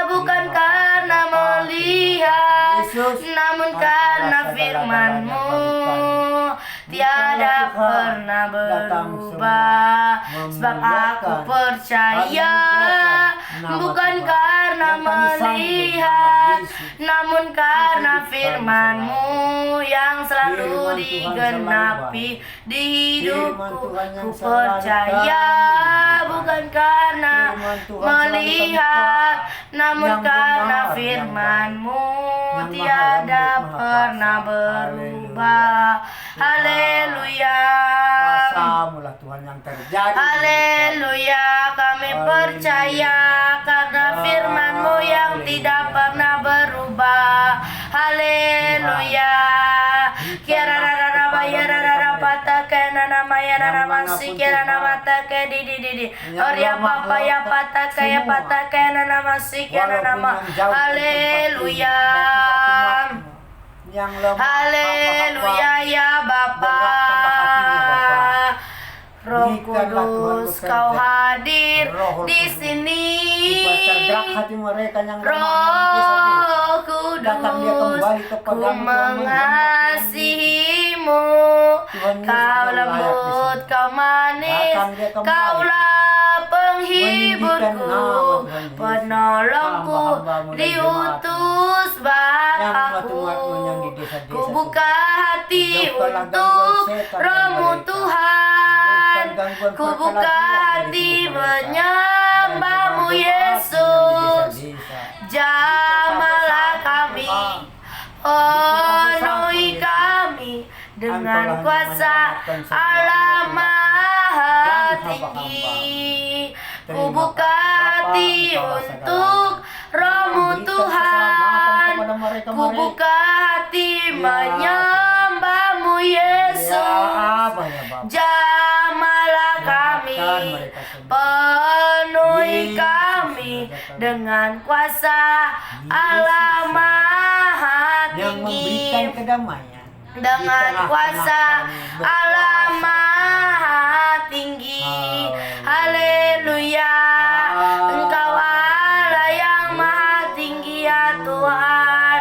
bukan karena melihat namun karena firman-Mu tiada pernah berubah sebab aku percaya bukan karena melihat namun karena firman-Mu yang selalu digenapi di hidupku ku percaya bukan karena melihat namun karena firman-Mu tiada pernah berubah haleluya kuasa-Mu-lah Tuhan yang terjadi haleluya kami percaya karena firman-Mu yang tidak pernah berubah haleluya kiara rara bayara rara pata kena nama ya nama si kiara nama take di oria papa ya pata kaya pata kena nama si kiara nama haleluya haleluya ya Bapa Roh Kudus Kau hadir di sini Roh Kudus ku mengasihi-Mu Kau lembut, Kau manis, Kaulah penghiburku, penolongku, diutus Bapakku. Ku buka hati untuk Roh-Mu Tuhan, ku buka hati menyembah-Mu Yesus. Jamahlah kami, penuhi kami dengan kuasa Allah Maha Tinggi. Ku buka hati untuk Roh-Mu Tuhan, ku buka hati menyembah-Mu Yesus. Jamahlah kami, penuhi kami dengan kuasa Allah Maha Tinggi. Dengan kuasa Allah Maha Tinggi. Haleluya, Engkau Allah yang Maha Tinggi ya Tuhan.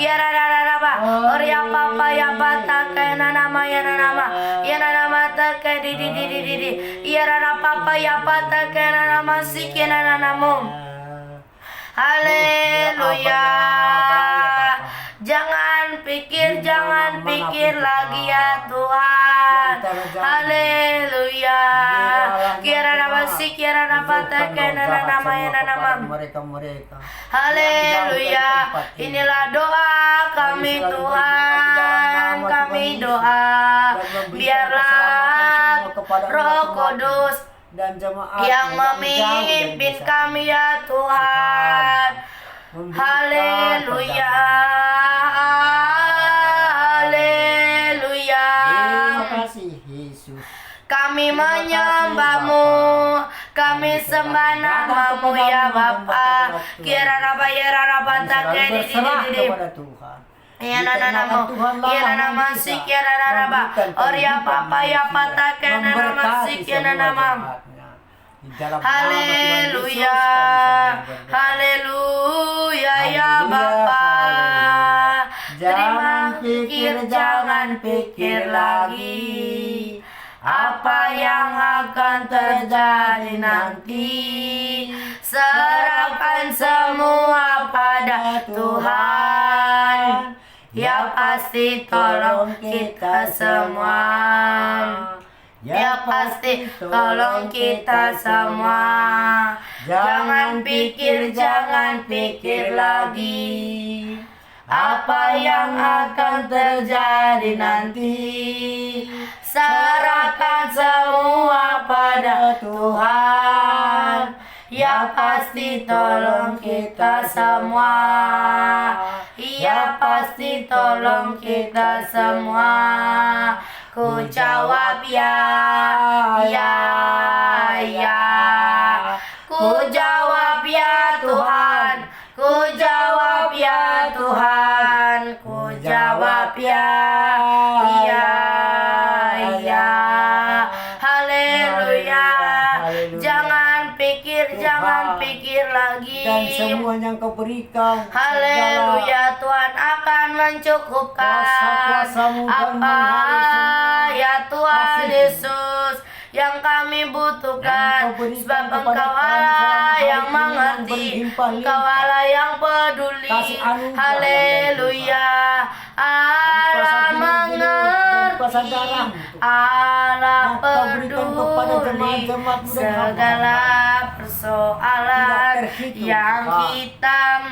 Kiara raba oria papa ya pata kena nama ya nama take di ya rara papa ya pata kena nama si kena namamu. Haleluya. Jangan pikir lagi ya Tuhan. Haleluya. Kiara Rabasi Kiara Rabata Kenana nama ya nama. Mereka-mereka. Haleluya. Inilah doa kami Tuhan, kami doa. Biarlah Roh Kudus dan jemaat yang memimpin kami ya Tuhan. Haleluya. Haleluya. Terima kasih Yesus. Kami menyembah-Mu, kami sembah nama-Mu ya Bapa. Kira raba ya raba tak Berserah kepada Tuhan. ya nanamu, ya nama si kira raba. Oria Papa ya patah kena nama si kira nama. Haleluya, haleluya ya Bapa. Terima pikir, jangan pikir lagi apa yang akan terjadi nanti. Serahkan semua pada Tuhan. Ya pasti tolong kita semua. Ya pasti tolong kita semua. Jangan pikir lagi apa yang akan terjadi nanti. Serahkan semua pada Tuhan. Ya pasti tolong kita semua. Ya pasti tolong kita semua. Ku jawab ya, ya, ya. Ku jawab ya Tuhan. Ku jawab ya Tuhan. Ku jawab ya, ya, ya. Haleluya. Jangan pikir lagi. Dan semuanya yang Kau berikan. Haleluya, Tuhan akan mencukupkan Kuasa-kuasamu dan apa mengalir ya Tuhan kasih. Yesus yang kami butuhkan. Yang Kau berikan Sebab kepada Engkau kami Allah selama yang hari ini mengerti, yang berlimpah-limpah. Engkau Allah yang peduli. Kasih anugerah Haleluya, Allah kuasa mengerti, darah, Allah yang Kau berikan kepada peduli jemaat-jemaat-Mu dan segala hamba-Mu. persoalan Tidak terhitung, yang Tuhan. hitam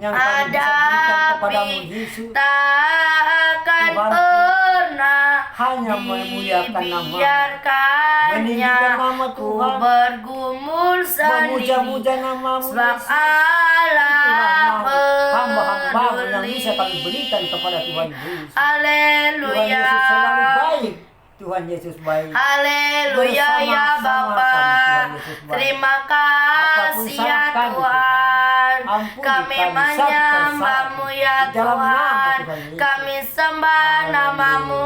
Yang kami bisa berikan kepadamu hadapi, Yesus. tak akan Tuhan, pernah hanya memuliakan nama-Mu. dibiarkannya. Meninggikan nama Ku Tuhan. bergumul sendiri, Memuja-muja nama-Mu sebab Yesus. Allah Hamba-hamba yang peduli. bisa kami berikan kepada Tuhan Yesus. Tuhan Haleluya. Yesus selalu baik. Tuhan Yesus baik. Haleluya ya Bersama-sama Bapa. kami, Tuhan Yesus baik. Terima kasih ya salah kami, Tuhan. Ampuni Kami kami menyembah-Mu ya di dalam nama Tuhan. Tuhan Yesus. Kami sembah nama-Mu.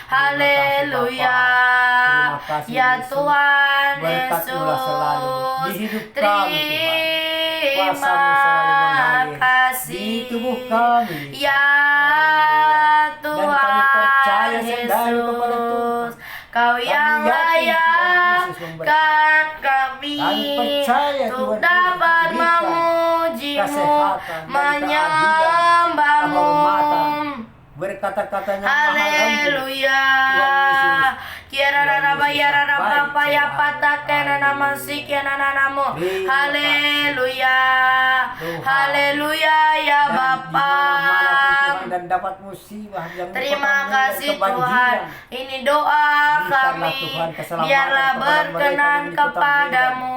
Haleluya. Terima kasih, Ya Yesus. Tuhan Berkatilah selalu di Yesus. hidup kami, Tuhan. Kuasa-Mu selalu Terima mengalir kasih di tubuh kami. ya Tuhan kami percaya sendiri kepada Tuhan. Yesus. Kau yang yakin Tuhan layak Yesus memberkati. kan kami Kami percaya untuk Tuhan Yesus dapat memberikan memuji-Mu, kesehatan dan menyembah-Mu. kehormatan. Berkata-katanya mahal lembut. Haleluya. Tuhan Yesus. Kiara rara bayara rara Baik, papa ya selalu. patah kena nama si kena nanamu. Terima Haleluya. Tuhan. Haleluya ya Dan Bapa. dimana-mana pun Tuhan dan dapat musibah yang Terima merupakan kasih kebanjiran. Tuhan. Ini doa Berikanlah kami. Tuhan keselamatan Biarlah kepada mereka berkenan yang di kota kepadamu.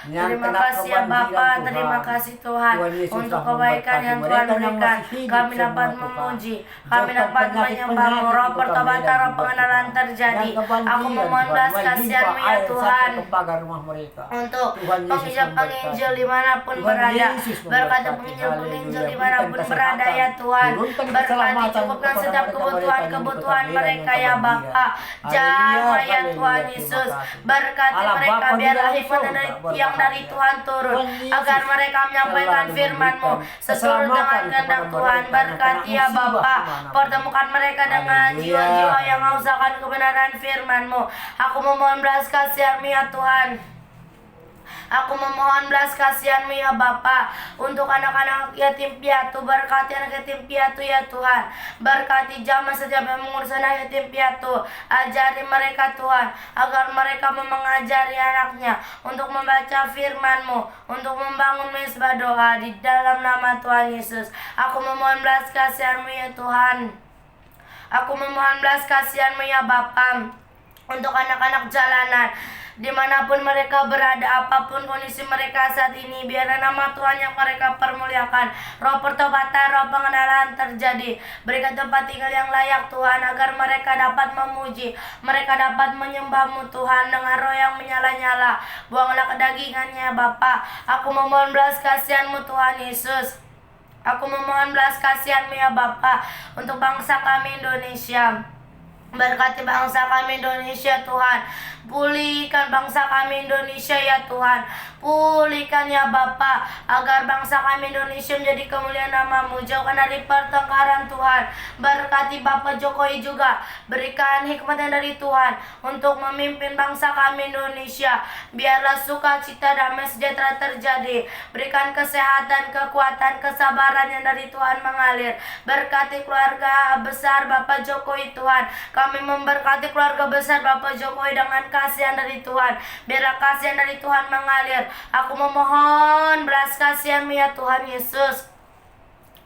Yang Terima kena kasih ya kebanjiran, Bapa. Tuhan. Terima kasih Tuhan Tuhan Yesus untuk telah kebaikan yang memberkati Tuhan mereka yang berikan. masih hidup Kami semua, dapat Tuhan. memuji. Kami Jauhkan dapat penyakit-penyakit menyembah-Mu. Roh di kota pertobatan, Medan roh juga, pengenalan Tuhan. terjadi. Yang kebanjiran, Aku memohon Tuhan. belas Melimpah kasihan-Mu ya air Tuhan. sampai ke pagar rumah mereka. Untuk Tuhan Yesus penginjil-penginjil memberkati. dimanapun Tuhan berada, Yesus berkata memberkati. penginjil-penginjil Haleluya. dimanapun Berikan berada kesehatan. ya Tuhan. Turunkan Berkati keselamatan cukupkan kepada setiap mereka-mereka kebutuhan yang di kota mereka Medan ya yang Bapa. kebanjiran. Jamah Haleluya, ya Tuhan haleluya. Yesus. Terima kasih. Berkati Allah mereka Bapa di biarlah dalam hikmat surga yang dari berbahagia. Tuhan turun, Tuhan Yesus agar mereka menyampaikan selalu firman-Mu memberikan seturut dengan keselamatan kehendak kepada Tuhan. mereka yang Berkati kena ya musibah Bapa. dimanapun. Pertemukan mereka dengan Haleluya. jiwa-jiwa yang haus akan kebenaran firman-Mu. Aku memohon belas kasihan-Mu ya Tuhan. Aku memohon belas kasihan-Mu ya Bapa, untuk anak-anak yatim piatu. Berkati anak yatim piatu ya Tuhan. Berkati jamaah setiap yang mengurus anak yatim piatu. Ajari mereka Tuhan, agar mereka mengajari anaknya untuk membaca firman-Mu, untuk membangun mezbah doa di dalam nama Tuhan Yesus. Aku memohon belas kasihan-Mu ya Tuhan. Aku memohon belas kasihan-Mu ya Bapa, untuk anak-anak jalanan, dimanapun mereka berada, apapun kondisi mereka saat ini, biarlah nama Tuhan yang mereka permuliakan. Roh pertobatan, roh pengenalan terjadi. Berikan tempat tinggal yang layak Tuhan, agar mereka dapat memuji, mereka dapat menyembah-Mu Tuhan dengan roh yang menyala-nyala. Buanglah kedagingannya Bapa. Aku memohon belas kasihan-Mu Tuhan Yesus. Aku memohon belas kasihan-Mu ya Bapa, untuk bangsa kami Indonesia. Berkati bangsa kami Indonesia Tuhan. Pulihkan bangsa kami Indonesia ya Tuhan. Pulihkan ya Bapa, agar bangsa kami Indonesia menjadi kemuliaan nama-Mu. Jauhkan dari pertengkaran Tuhan. Berkati Bapak Jokowi juga. Berikan hikmat yang dari Tuhan untuk memimpin bangsa kami Indonesia. Biarlah sukacita, damai sejahtera terjadi. Berikan kesehatan, kekuatan, kesabaran yang dari Tuhan mengalir. Berkati keluarga besar Bapak Jokowi Tuhan. Kami memberkati keluarga besar Bapak Jokowi dengan kasihan dari Tuhan. Biarlah kasihan dari Tuhan mengalir. Aku memohon belas kasihan-Mu ya Tuhan Yesus.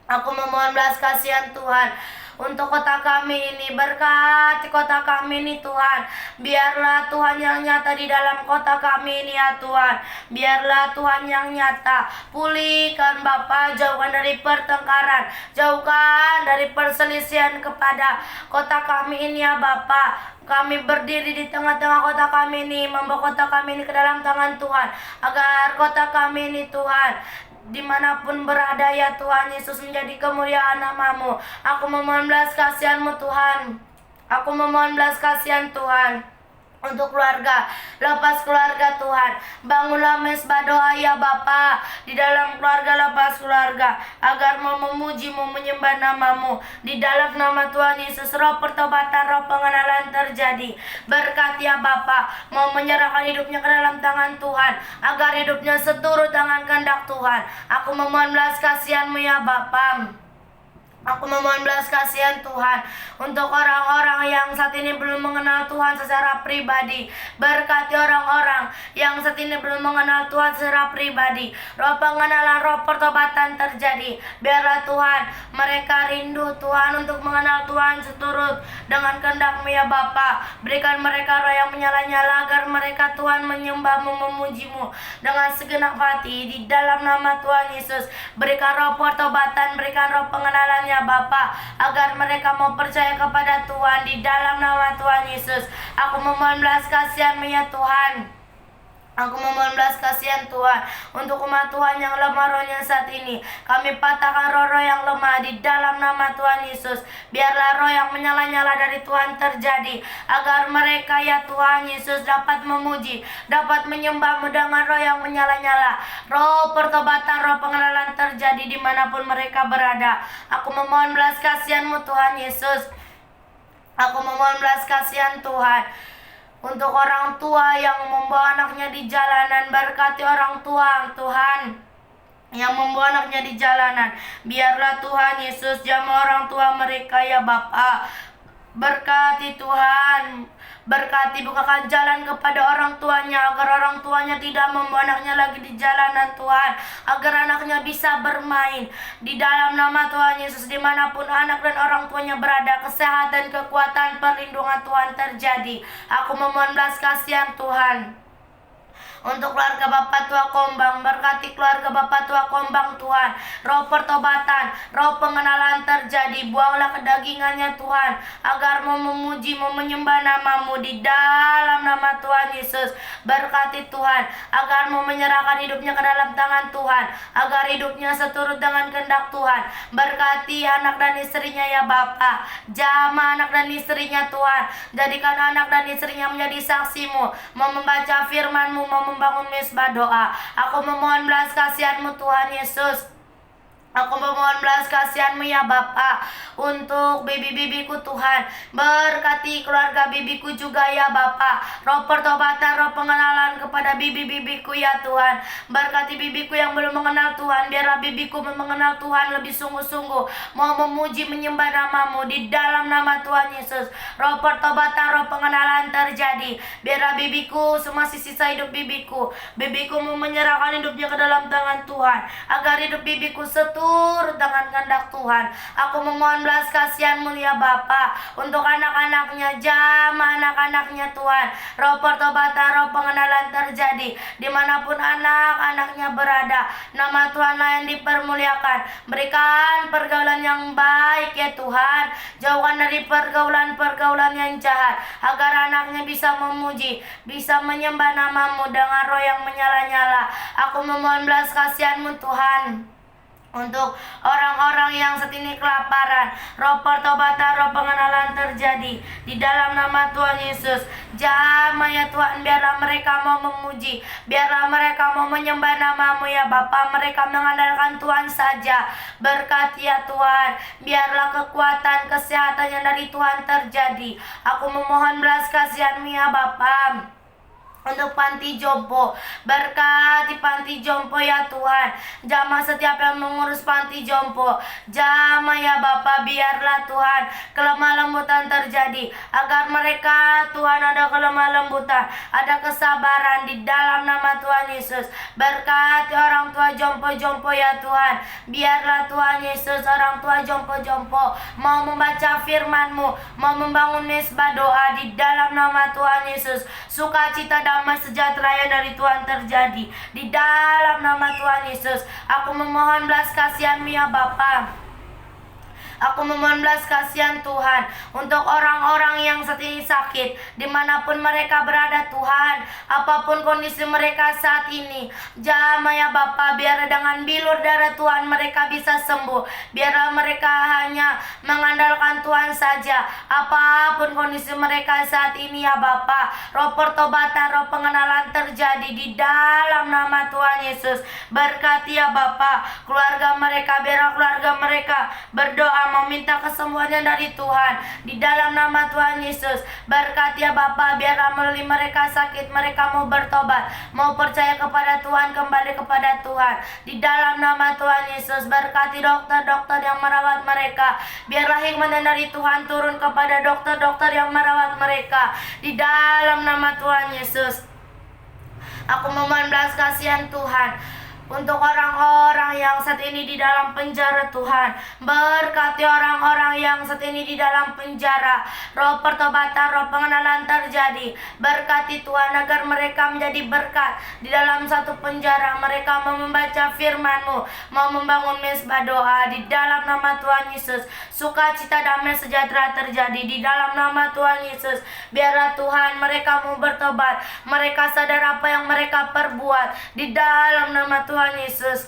Aku memohon belas kasihan Tuhan untuk kota kami ini. Berkati kota kami ini Tuhan. Biarlah Tuhan yang nyata di dalam kota kami ini ya Tuhan. Biarlah Tuhan yang nyata. Pulihkan Bapa, jauhkan dari pertengkaran, jauhkan dari perselisihan kepada kota kami ini ya Bapa. Kami berdiri di tengah-tengah kota kami ini, membawa kota kami ini ke dalam tangan Tuhan, agar kota kami ini Tuhan, dimanapun berada ya Tuhan Yesus, menjadi kemuliaan nama-Mu. Aku memohon belas kasihan-Mu Tuhan. Aku memohon belas kasihan Tuhan untuk keluarga, lepas keluarga Tuhan. Bangunlah mezbah doa ya Bapa, di dalam keluarga, lepas keluarga, agar mau memuji-Mu, menyembah nama-Mu. Di dalam nama Tuhan Yesus, roh pertobatan, roh pengenalan terjadi. Berkati ya Bapa, mau menyerahkan hidupnya ke dalam tangan Tuhan, agar hidupnya seturut dengan kehendak Tuhan. Aku memohon belas kasihan-Mu ya Bapa. Aku memohon belas kasihan Tuhan untuk orang-orang yang saat ini belum mengenal Tuhan secara pribadi. Berkati orang-orang yang saat ini belum mengenal Tuhan secara pribadi. Roh pengenalan, roh pertobatan terjadi. Biarlah Tuhan, mereka rindu Tuhan untuk mengenal Tuhan seturut dengan kehendak-Mu ya Bapa. Berikan mereka roh yang menyala-nyala, agar mereka Tuhan menyembah-Mu, memuji-Mu dengan segenap hati. Di dalam nama Tuhan Yesus, berikan roh pertobatan, berikan roh pengenalan ya Bapa, agar mereka mau percaya kepada Tuhan. Di dalam nama Tuhan Yesus, aku memohon belas kasihan-Mu ya Tuhan. Aku memohon belas kasihan Tuhan untuk umat Tuhan yang lemah rohnya saat ini. Kami patahkan roh-roh yang lemah di dalam nama Tuhan Yesus. Biarlah roh yang menyala-nyala dari Tuhan terjadi, agar mereka ya Tuhan Yesus dapat memuji, dapat menyembah-Mu dengan roh yang menyala-nyala. Roh pertobatan, roh pengenalan terjadi dimanapun mereka berada. Aku memohon belas kasihan-Mu Tuhan Yesus. Aku memohon belas kasihan Tuhan untuk orang tua yang membawa anaknya di jalanan. Berkati orang tua Tuhan yang membawa anaknya di jalanan. Biarlah Tuhan Yesus jamah orang tua mereka ya Bapa. Berkati Tuhan, berkati, bukakan jalan kepada orang tuanya, agar orang tuanya tidak membawa anaknya lagi di jalanan Tuhan, agar anaknya bisa bermain. Di dalam nama Tuhan Yesus, dimanapun anak dan orang tuanya berada, kesehatan, kekuatan, perlindungan Tuhan terjadi. Aku memohon belas kasihan Tuhan untuk keluarga Bapak Tua Kombang. Berkati keluarga Bapak Tua Kombang Tuhan. Roh pertobatan, roh pengenalan terjadi. Buanglah kedagingannya Tuhan, agar mau memuji, mau menyembah nama-Mu. Di dalam nama Tuhan Yesus, berkati Tuhan, agar mau menyerahkan hidupnya ke dalam tangan Tuhan, agar hidupnya seturut dengan kehendak Tuhan. Berkati anak dan istrinya ya Bapa. Jamah anak dan istrinya Tuhan. Jadikan anak dan istrinya menjadi saksi-Mu, mau membaca firman-Mu, mau membangun mezbah doa. Aku memohon belas kasihan-Mu Tuhan Yesus. Aku memohon belas kasihan-Mu ya Bapa untuk bibi-bibiku Tuhan. Berkati keluarga bibiku juga ya Bapa. Roh pertobatan, roh pengenalan kepada bibi-bibiku ya Tuhan. Berkati bibiku yang belum mengenal Tuhan. Biarlah bibiku mengenal Tuhan lebih sungguh-sungguh. Mau memuji menyembah nama-Mu di dalam nama Tuhan Yesus. Roh pertobatan, roh pengenalan terjadi. Biarlah bibiku semua sisa hidup bibiku. Bibiku mau menyerahkan hidupnya ke dalam tangan Tuhan. Agar hidup bibiku seturut dengan kehendak Tuhan. Aku memohon belas kasihan-Mu ya Bapa untuk anak-anaknya, jamah anak-anaknya Tuhan. Roh pertobatan, roh pengenalan terjadi dimanapun anak-anaknya berada. Nama Tuhanlah yang dipermuliakan. Berikan pergaulan yang baik ya Tuhan. Jauhkan dari pergaulan-pergaulan yang jahat, agar anaknya bisa memuji, bisa menyembah nama-Mu dengan roh yang menyala-nyala. Aku memohon belas kasihan-Mu Tuhan untuk orang-orang yang saat ini kelaparan. Roh pertobatan, roh pengenalan terjadi di dalam nama Tuhan Yesus. Jamah ya Tuhan, biarlah mereka mau memuji, biarlah mereka mau menyembah nama-Mu ya Bapa. Mereka mengandalkan Tuhan saja. Berkati ya Tuhan, biarlah kekuatan, kesehatan yang dari Tuhan terjadi. Aku memohon belas kasihan-Mu ya Bapa untuk panti jompo. Berkati panti jompo ya Tuhan. Jamah setiap yang mengurus panti jompo. Jamah ya Bapa, biarlah Tuhan kelemah lembutan terjadi, agar mereka Tuhan ada kelemah lembutan, ada kesabaran di dalam nama Tuhan Yesus. Berkati orang tua jompo-jompo ya Tuhan. Biarlah Tuhan Yesus orang tua jompo-jompo mau membaca firman-Mu, mau membangun mesbah doa di dalam nama Tuhan Yesus. Sukacita damai sejahtera yang dari Tuhan terjadi di dalam nama Tuhan Yesus. Aku memohon belas kasihan-Mu ya Bapa. Aku memohon belas kasihan Tuhan untuk orang-orang yang saat ini sakit, dimanapun mereka berada Tuhan, apapun kondisi mereka saat ini. Jamah ya Bapa, biar dengan bilur darah Tuhan mereka bisa sembuh. Biarlah mereka hanya mengandalkan Tuhan saja, apapun kondisi mereka saat ini ya Bapa. Roh pertobatan, roh pengenalan terjadi di dalam nama Tuhan Yesus. Berkati ya Bapa keluarga mereka, biarlah keluarga mereka berdoa meminta kesembuhannya dari Tuhan di dalam nama Tuhan Yesus. Berkati ya Bapa, biarlah melalui mereka sakit, mereka mau bertobat, mau percaya kepada Tuhan, kembali kepada Tuhan di dalam nama Tuhan Yesus. Berkati dokter-dokter yang merawat mereka, biarlah hikmat dari Tuhan turun kepada dokter-dokter yang merawat mereka di dalam nama Tuhan Yesus. Aku memohon belas kasihan Tuhan untuk orang-orang yang saat ini di dalam penjara Tuhan. Berkati orang-orang yang saat ini di dalam penjara. Roh pertobatan, roh pengenalan terjadi. Berkati Tuhan agar mereka menjadi berkat di dalam satu penjara. Mereka mau membaca firman-Mu, mau membangun mesbah doa di dalam nama Tuhan Yesus. Sukacita damai sejahtera terjadi di dalam nama Tuhan Yesus. Biarlah Tuhan mereka mau bertobat, mereka sadar apa yang mereka perbuat di dalam nama Tuhan Yesus.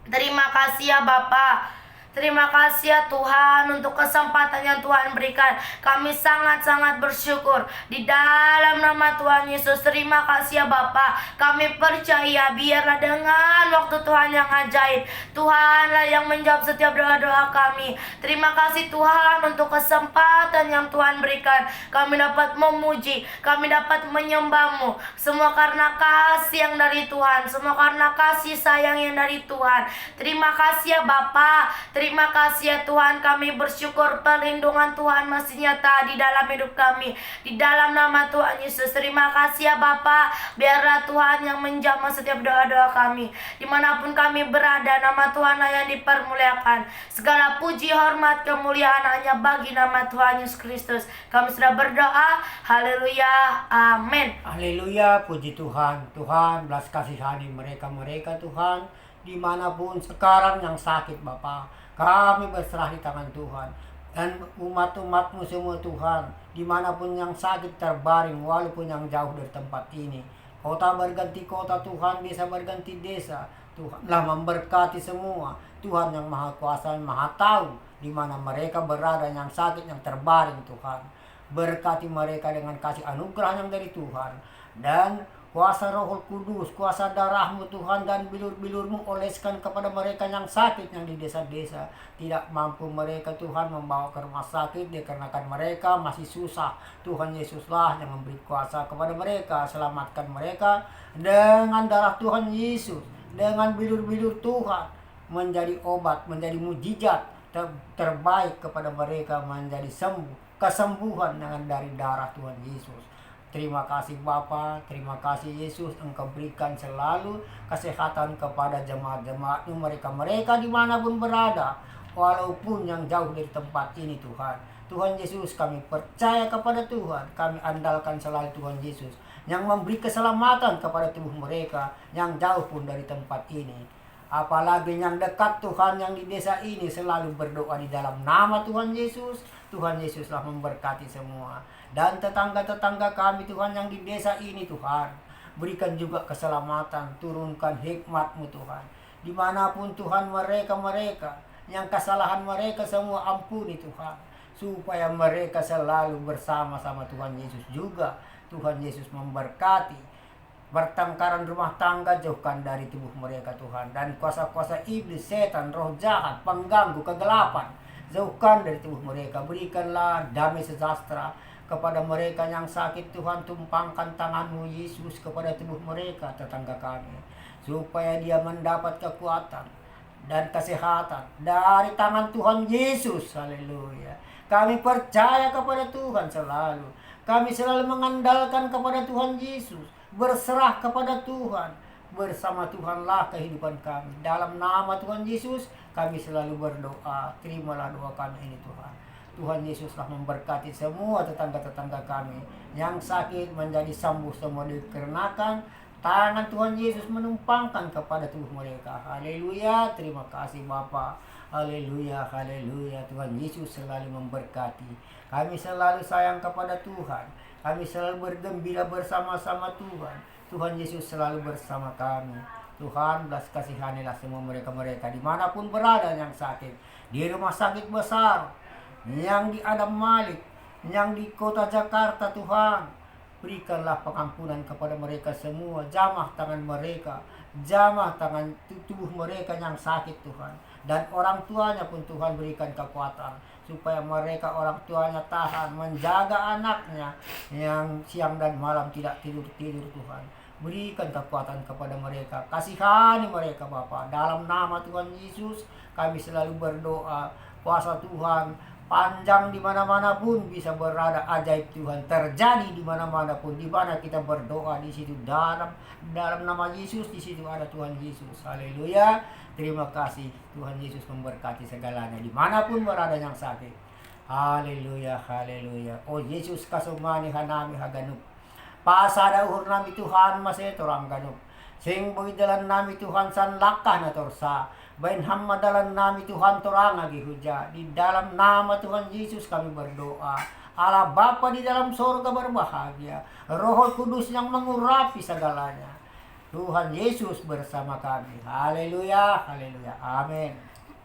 Terima kasih ya Bapa. Terima kasih ya Tuhan untuk kesempatan yang Tuhan berikan. Kami sangat-sangat bersyukur di dalam nama Tuhan Yesus. Terima kasih ya Bapa. Kami percaya biarlah dengan waktu Tuhan yang ajaib, Tuhanlah yang menjawab setiap doa-doa kami. Terima kasih Tuhan untuk kesempatan yang Tuhan berikan. Kami dapat memuji, kami dapat menyembah-Mu. Semua karena kasih yang dari Tuhan, semua karena kasih sayang yang dari Tuhan. Terima kasih ya Bapa. Terima kasih ya Tuhan, kami bersyukur perlindungan Tuhan masih nyata di dalam hidup kami. Di dalam nama Tuhan Yesus. Terima kasih ya Bapa. Biarlah Tuhan yang menjamah setiap doa-doa kami. Dimanapun kami berada, nama Tuhanlah yang dipermuliakan. Segala puji, hormat, kemuliaan hanya bagi nama Tuhan Yesus Kristus. Kami sudah berdoa. Haleluya. Amin. Haleluya, puji Tuhan. Tuhan belas kasihani mereka-mereka Tuhan, dimanapun sekarang yang sakit Bapa. Kami berserah di tangan Tuhan. Dan umat-umat-Mu semua Tuhan, dimanapun yang sakit terbaring, walaupun yang jauh dari tempat ini. Kota berganti kota Tuhan, desa berganti desa. Tuhanlah memberkati semua. Tuhan yang maha kuasa, maha tahu di mana mereka berada yang sakit, yang terbaring Tuhan. Berkati mereka dengan kasih anugerah yang dari Tuhan. Dan kuasa Roh Kudus, kuasa darah-Mu Tuhan, dan bilur-bilur-Mu oleskan kepada mereka yang sakit yang di desa-desa. Tidak mampu mereka Tuhan membawa ke rumah sakit dikarenakan mereka masih susah. Tuhan Yesuslah yang memberi kuasa kepada mereka. Selamatkan mereka dengan darah Tuhan Yesus, dengan bilur-bilur Tuhan, menjadi obat, menjadi mujizat terbaik kepada mereka, menjadi sembuh, kesembuhan dengan dari darah Tuhan Yesus. Terima kasih Bapa, terima kasih Yesus, Engkau berikan selalu kesehatan kepada jemaat-jemaat-Mu, mereka-mereka dimanapun berada, walaupun yang jauh dari tempat ini Tuhan. Tuhan Yesus, kami percaya kepada Tuhan, kami andalkan selalu Tuhan Yesus, yang memberi keselamatan kepada tubuh mereka, yang jauh pun dari tempat ini. Apalagi yang dekat Tuhan, yang di desa ini selalu berdoa di dalam nama Tuhan Yesus. Tuhan Yesuslah memberkati semua. Dan tetangga-tetangga kami Tuhan yang di desa ini Tuhan, berikan juga keselamatan, turunkan hikmat-Mu Tuhan. Dimanapun Tuhan mereka yang kesalahan mereka semua ampuni Tuhan, supaya mereka selalu bersama-sama Tuhan Yesus juga. Tuhan Yesus memberkati. Pertengkaran rumah tangga jauhkan dari tubuh mereka Tuhan, dan kuasa-kuasa iblis, setan, roh jahat, pengganggu, kegelapan jauhkan dari tubuh mereka. Berikanlah damai sejahtera kepada mereka yang sakit Tuhan. Tumpangkan tangan-Mu Yesus kepada tubuh mereka, tetangga kami, supaya dia mendapat kekuatan dan kesehatan dari tangan Tuhan Yesus. Haleluya. Kami percaya kepada Tuhan selalu. Kami selalu mengandalkan kepada Tuhan Yesus, berserah kepada Tuhan. Bersama Tuhanlah kehidupan kami. Dalam nama Tuhan Yesus kami selalu berdoa. Terimalah doa kami ini Tuhan. Tuhan Yesuslah memberkati semua tetangga-tetangga kami yang sakit menjadi sembuh semua, dikarenakan tangan Tuhan Yesus menumpangkan kepada tubuh mereka. Haleluya. Terima kasih Bapa. Haleluya, haleluya. Tuhan Yesus selalu memberkati. Kami selalu sayang kepada Tuhan. Kami selalu bergembira bersama-sama Tuhan. Tuhan Yesus selalu bersama kami. Tuhan, belas kasihanilah semua mereka-mereka dimanapun berada yang sakit. Di rumah sakit besar, yang di Adam Malik, yang di kota Jakarta Tuhan. Berikanlah pengampunan kepada mereka semua. Jamah tangan mereka, jamah tangan tubuh mereka yang sakit Tuhan. Dan orang tuanya pun Tuhan berikan kekuatan, supaya mereka orang tuanya tahan menjaga anaknya yang siang dan malam tidak tidur-tidur Tuhan. Berikan kekuatan kepada mereka, kasihani mereka Bapa. Dalam nama Tuhan Yesus kami selalu berdoa. Kuasa Tuhan panjang di mana-mana pun bisa berada, ajaib Tuhan terjadi di mana-mana pun. Di mana kita berdoa, di situ dalam nama Yesus, di situ ada Tuhan Yesus. Haleluya. Terima kasih. Tuhan Yesus memberkati segalanya dimanapun berada yang sakit. Haleluya, haleluya. Oh Yesus kasumani hanami haganup. Pasada uhur nami Tuhan masih torang ganup. Sing jalan nami Tuhan san lakah na torsa. Bain hamma dalam nami Tuhan torang agi huja. Di dalam nama Tuhan Yesus kami berdoa. Allah Bapa di dalam sorga berbahagia. Roh Kudus yang mengurapi segalanya. Tuhan Yesus bersama kami. Haleluya, haleluya. Amin.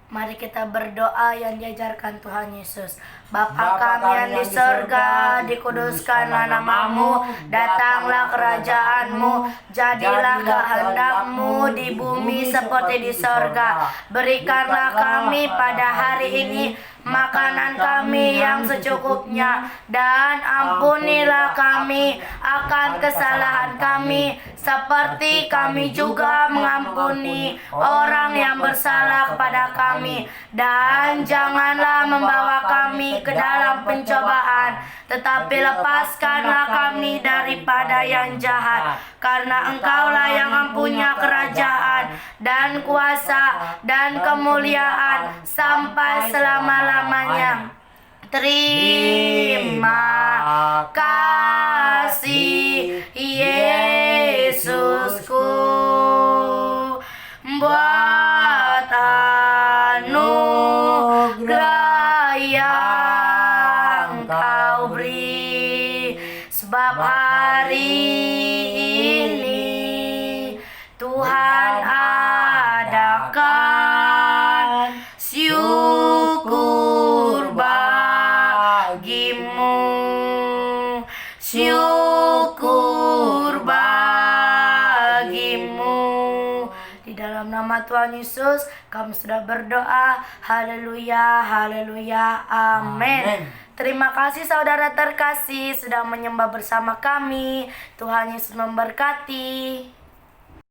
Mari kita berdoa yang diajarkan Tuhan Yesus. Bapa kami yang di surga, dikuduskanlah nama-Mu, datanglah kerajaan-Mu, jadilah kehendak-Mu di bumi seperti di surga. Berikanlah kami pada hari ini makanan kami yang secukupnya, dan ampunilah kami akan kesalahan kami, seperti kami juga mengampuni orang yang bersalah kepada kami. Dan janganlah membawa kami ke dalam pencobaan, tetapi lepaskanlah kami daripada yang jahat. Karena Engkaulah yang mempunyai kerajaan dan kuasa dan kemuliaan sampai selama-lamanya. Terima kasih Yesusku buat anugerah yang Kau beri, sebab hari ini Tuhan adakan syukur bagi Dalam nama Tuhan Yesus, kami sudah berdoa. Haleluya, haleluya, amin. Amin. Terima kasih saudara terkasih sudah menyembah bersama kami. Tuhan Yesus memberkati.